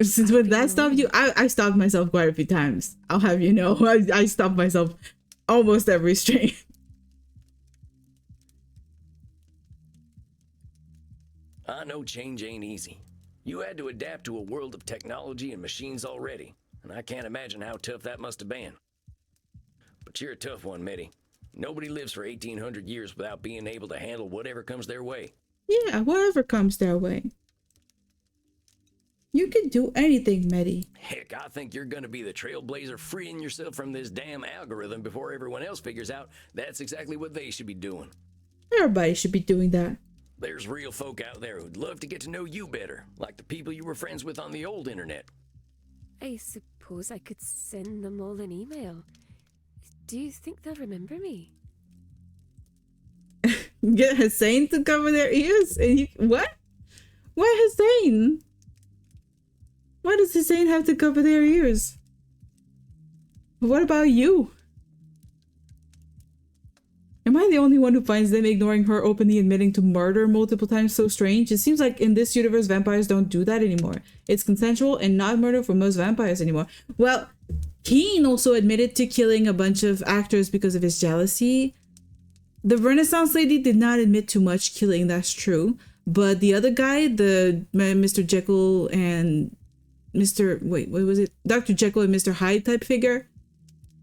Since when that stopped you, I stopped myself quite a few times. I'll have you know. I stopped myself almost every stream. I know change ain't easy. You had to adapt to a world of technology and machines already, and I can't imagine how tough that must have been. But you're a tough one, Meddy. Nobody lives for 1,800 years without being able to handle whatever comes their way. Yeah, whatever comes their way. You can do anything, Meddy. Heck, I think you're gonna be the trailblazer freeing yourself from this damn algorithm before everyone else figures out that's exactly what they should be doing. Everybody should be doing that. There's real folk out there who'd love to get to know you better, like the people you were friends with on the old internet. I suppose I could send them all an email. Do you think they'll remember me? Get Hussein to cover their ears? And you, what? Why Hussein? Why does Hussein have to cover their ears? What about you? Am I the only one who finds them ignoring her openly admitting to murder multiple times so strange? It seems like in this universe, vampires don't do that anymore. It's consensual and not murder for most vampires anymore. Well, Keen also admitted to killing a bunch of actors because of his jealousy. The Renaissance lady did not admit to much killing, that's true. But the other guy, the Mr. Jekyll and Mr. Wait, what was it? Dr. Jekyll and Mr. Hyde type figure.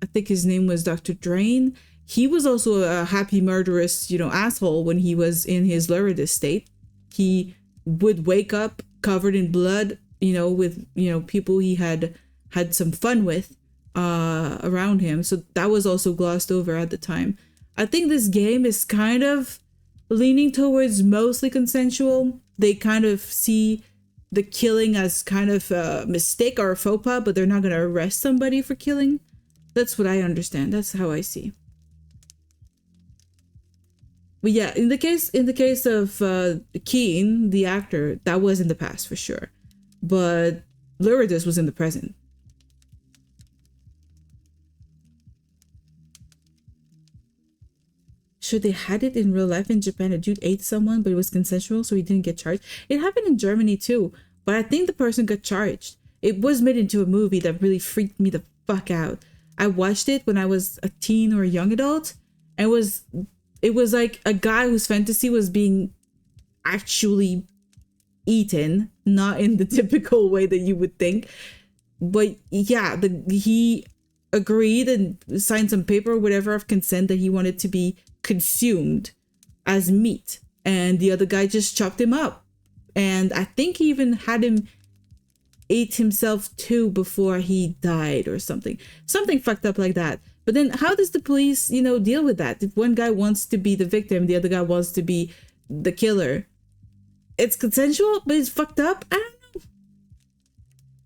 I think his name was Dr. Drain. He was also a happy murderous, asshole when he was in his lurid state. He would wake up covered in blood, with, people he had some fun with around him. So that was also glossed over at the time. I think this game is kind of leaning towards mostly consensual. They kind of see the killing as kind of a mistake or a faux pas, but they're not going to arrest somebody for killing. That's what I understand. That's how I see. But yeah, in the case of Keen, the actor, that was in the past for sure. But Luridus was in the present. sure they had it in real life in Japan. A dude ate someone, but it was consensual, so he didn't get charged. It happened in Germany too, but I think the person got charged. It was made into a movie that really freaked me the fuck out. I watched it when I was a teen or a young adult, and it was like a guy whose fantasy was being actually eaten, not in the typical way that you would think. But yeah, he agreed and signed some paper or whatever of consent that he wanted to be consumed as meat, and the other guy just chopped him up, and I think he even had him ate himself too before he died or something fucked up like that. But then how does the police deal with that? If one guy wants to be the victim, the other guy wants to be the killer, it's consensual but it's fucked up. I don't know.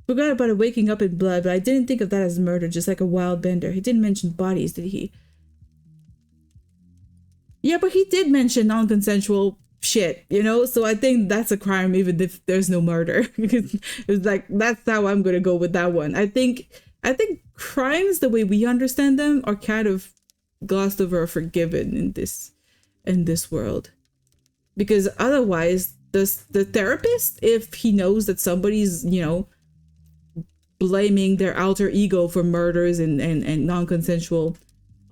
Forgot about it waking up in blood, but I didn't think of that as murder, just like a wild bender. He didn't mention bodies, did he? Yeah, but he did mention non-consensual shit, so I think that's a crime even if there's no murder. It's like, that's how I'm gonna go with that one. I think crimes, the way we understand them, are kind of glossed over or forgiven in this world, because otherwise the therapist, if he knows that somebody's blaming their alter ego for murders and non-consensual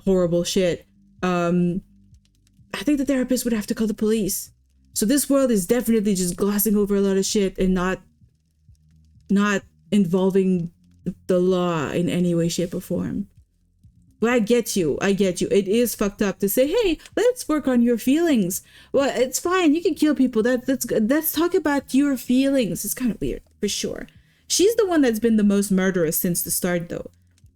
horrible shit, I think the therapist would have to call the police. So this world is definitely just glossing over a lot of shit and not involving the law in any way, shape, or form. But I get you. It is fucked up to say, hey, let's work on your feelings. Well, it's fine. You can kill people. That's good. Let's talk about your feelings. It's kind of weird, for sure. She's the one that's been the most murderous since the start, though.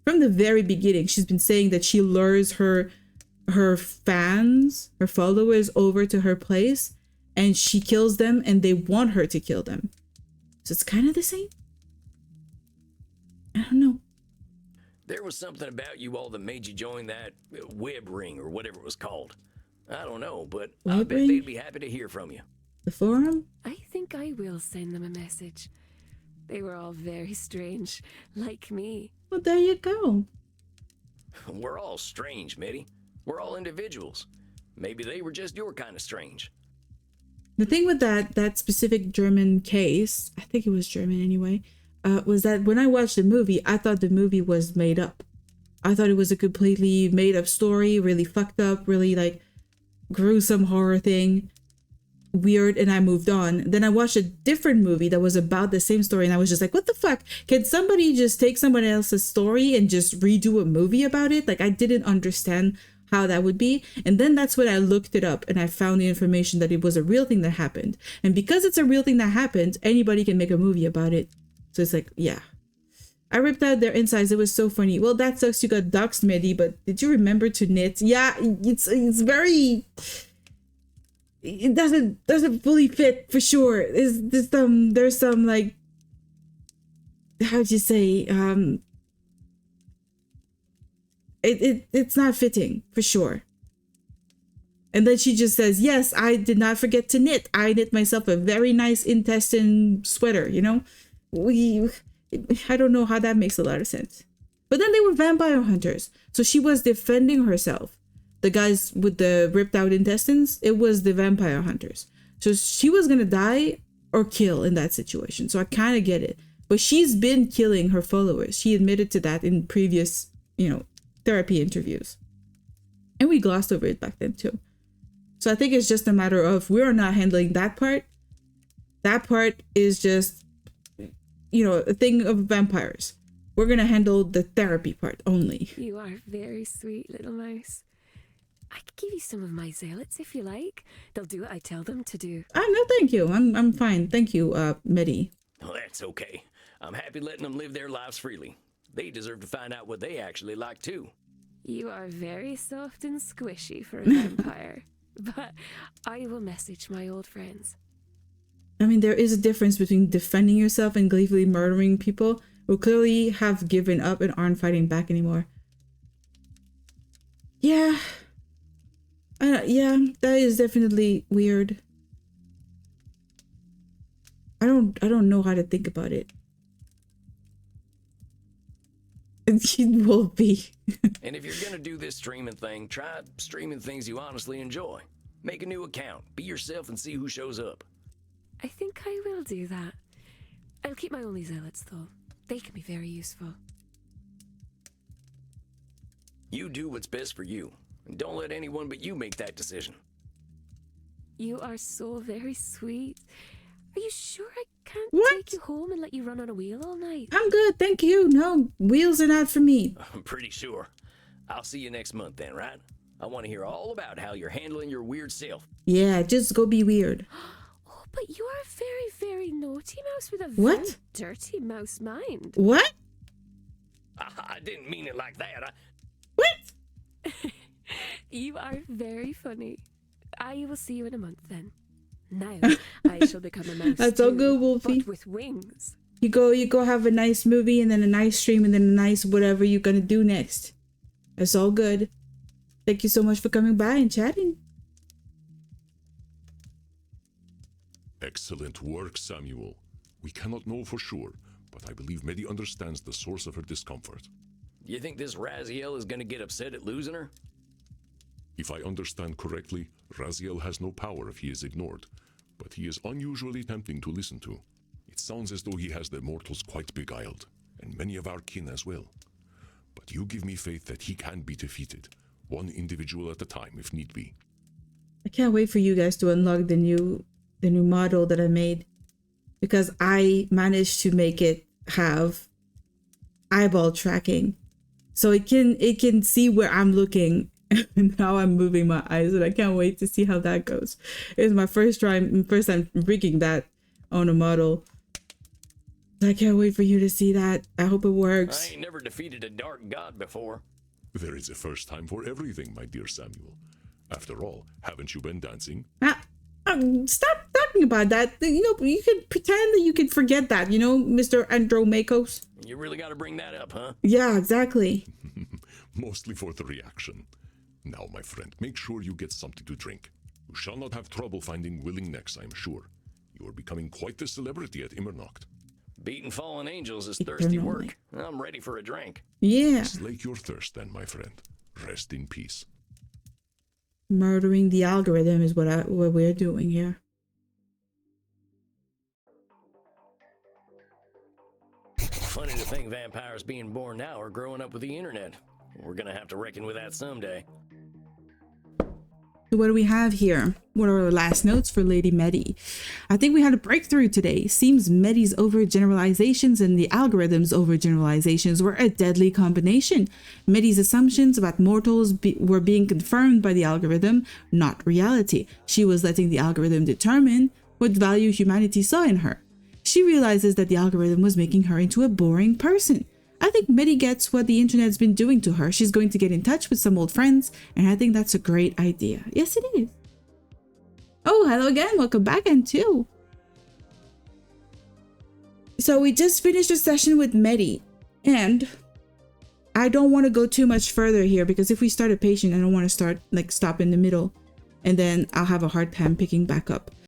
From the very beginning, she's been saying that she lures her fans, her followers, over to her place, and she kills them, and they want her to kill them. So it's kind of the same. I don't know. There was something about you all that made you join that web ring or whatever it was called. I don't know, but I bet they'd be happy to hear from you. The forum? I think I will send them a message. They were all very strange, like me. Well, there you go. We're all strange, Meddy. We're all individuals. Maybe they were just your kind of strange. The thing with that specific German case, I think it was German anyway, was that when I watched the movie, I thought the movie was made up. I thought it was a completely made up story, really fucked up, really like gruesome horror thing, weird, and I moved on. Then I watched a different movie that was about the same story, and I was just like, what the fuck? Can somebody just take someone else's story and just redo a movie about it? Like, I didn't understand how that would be. And then that's when I looked it up and I found the information that it was a real thing that happened. And because it's a real thing that happened, anybody can make a movie about it. So it's like, yeah. I ripped out their insides. It was so funny. Well, that sucks. You got doxxed, Meddy, but did you remember to knit? Yeah, it's very... It doesn't fully fit for sure. There's some like... How'd you say? It's not fitting for sure. And then she just says, yes, I did not forget to knit. I knit myself a very nice intestine sweater, I don't know how that makes a lot of sense. But then they were vampire hunters. So she was defending herself. The guys with the ripped out intestines, it was the vampire hunters. So she was going to die or kill in that situation. So I kind of get it. But she's been killing her followers. She admitted to that in previous, therapy interviews. And we glossed over it back then too. So I think it's just a matter of we're not handling that part. That part is just, a thing of vampires. We're going to handle the therapy part only. You are very sweet, little mouse. I could give you some of my zealots if you like. They'll do what I tell them to do. No, thank you. I'm fine. Thank you, Meddy. Oh, that's okay. I'm happy letting them live their lives freely. They deserve to find out what they actually like, too. You are very soft and squishy for a vampire. But I will message my old friends. I mean, there is a difference between defending yourself and gleefully murdering people who clearly have given up and aren't fighting back anymore. Yeah. Yeah, that is definitely weird. I don't know how to think about it. It will be. And if you're gonna do this streaming thing, try streaming things you honestly enjoy. Make a new account, be yourself, and see who shows up. I think I will do that. I'll keep my only zealots, though. They can be very useful. You do what's best for you, and don't let anyone but you make that decision. You are so very sweet. Are you sure I can't What? take you home and let you run on a wheel all night? I'm good, thank you. No, wheels are not for me. I'm pretty sure. I'll see you next month then, right? I want to hear all about how you're handling your weird self. Yeah, just go be weird. Oh, but you are a very, very naughty mouse with a What? very dirty mouse mind. What? I didn't mean it like that. What? You are very funny. I will see you in a month then. Now I shall become a mouse. That's all too, good, Wolfie. but with wings. You go have a nice movie and then a nice stream and then a nice whatever you're gonna do next. That's all good. Thank you so much for coming by and chatting. Excellent work, Samuel. We cannot know for sure, but I believe Meddy understands the source of her discomfort. You think this Raziel is gonna get upset at losing her? If I understand correctly, Raziel has no power if he is ignored, but he is unusually tempting to listen to. It sounds as though he has the mortals quite beguiled, and many of our kin as well. But you give me faith that he can be defeated, one individual at a time if need be. I can't wait for you guys to unlock the new model that I made, because I managed to make it have eyeball tracking, so it can see where I'm looking and how I'm moving my eyes, and I can't wait to see how that goes. It's my first time rigging that on a model. I can't wait for you to see that. I hope it works. I ain't never defeated a dark god before. There is a first time for everything, my dear Samuel. After all, haven't you been dancing? Stop talking about that. You know, you can pretend that you can forget that, you know, Mr. Andromakos. You really gotta bring that up, huh? Yeah, exactly. Mostly for the reaction. Now, my friend, make sure you get something to drink. You shall not have trouble finding willing necks, I am sure. You are becoming quite the celebrity at Immernacht. Beating fallen angels is thirsty work. I'm ready for a drink. Yeah. Slake your thirst then, my friend. Rest in peace. Murdering the algorithm is what we're doing here. Funny to think vampires being born now are growing up with the internet. We're gonna have to reckon with that someday. So what do we have here? What are our last notes for Lady Meddy? I think we had a breakthrough today. Seems Meddy's overgeneralizations and the algorithm's overgeneralizations were a deadly combination. Meddy's assumptions about mortals were being confirmed by the algorithm, not reality. She was letting the algorithm determine what value humanity saw in her. She realizes that the algorithm was making her into a boring person. I think Meddy gets what the internet's been doing to her. She's going to get in touch with some old friends, and I think that's a great idea. Yes, it is. Oh, hello again. Welcome back, N2. So we just finished a session with Meddy, and I don't want to go too much further here, because if we start a patient, I don't want to stop in the middle, and then I'll have a hard time picking back up.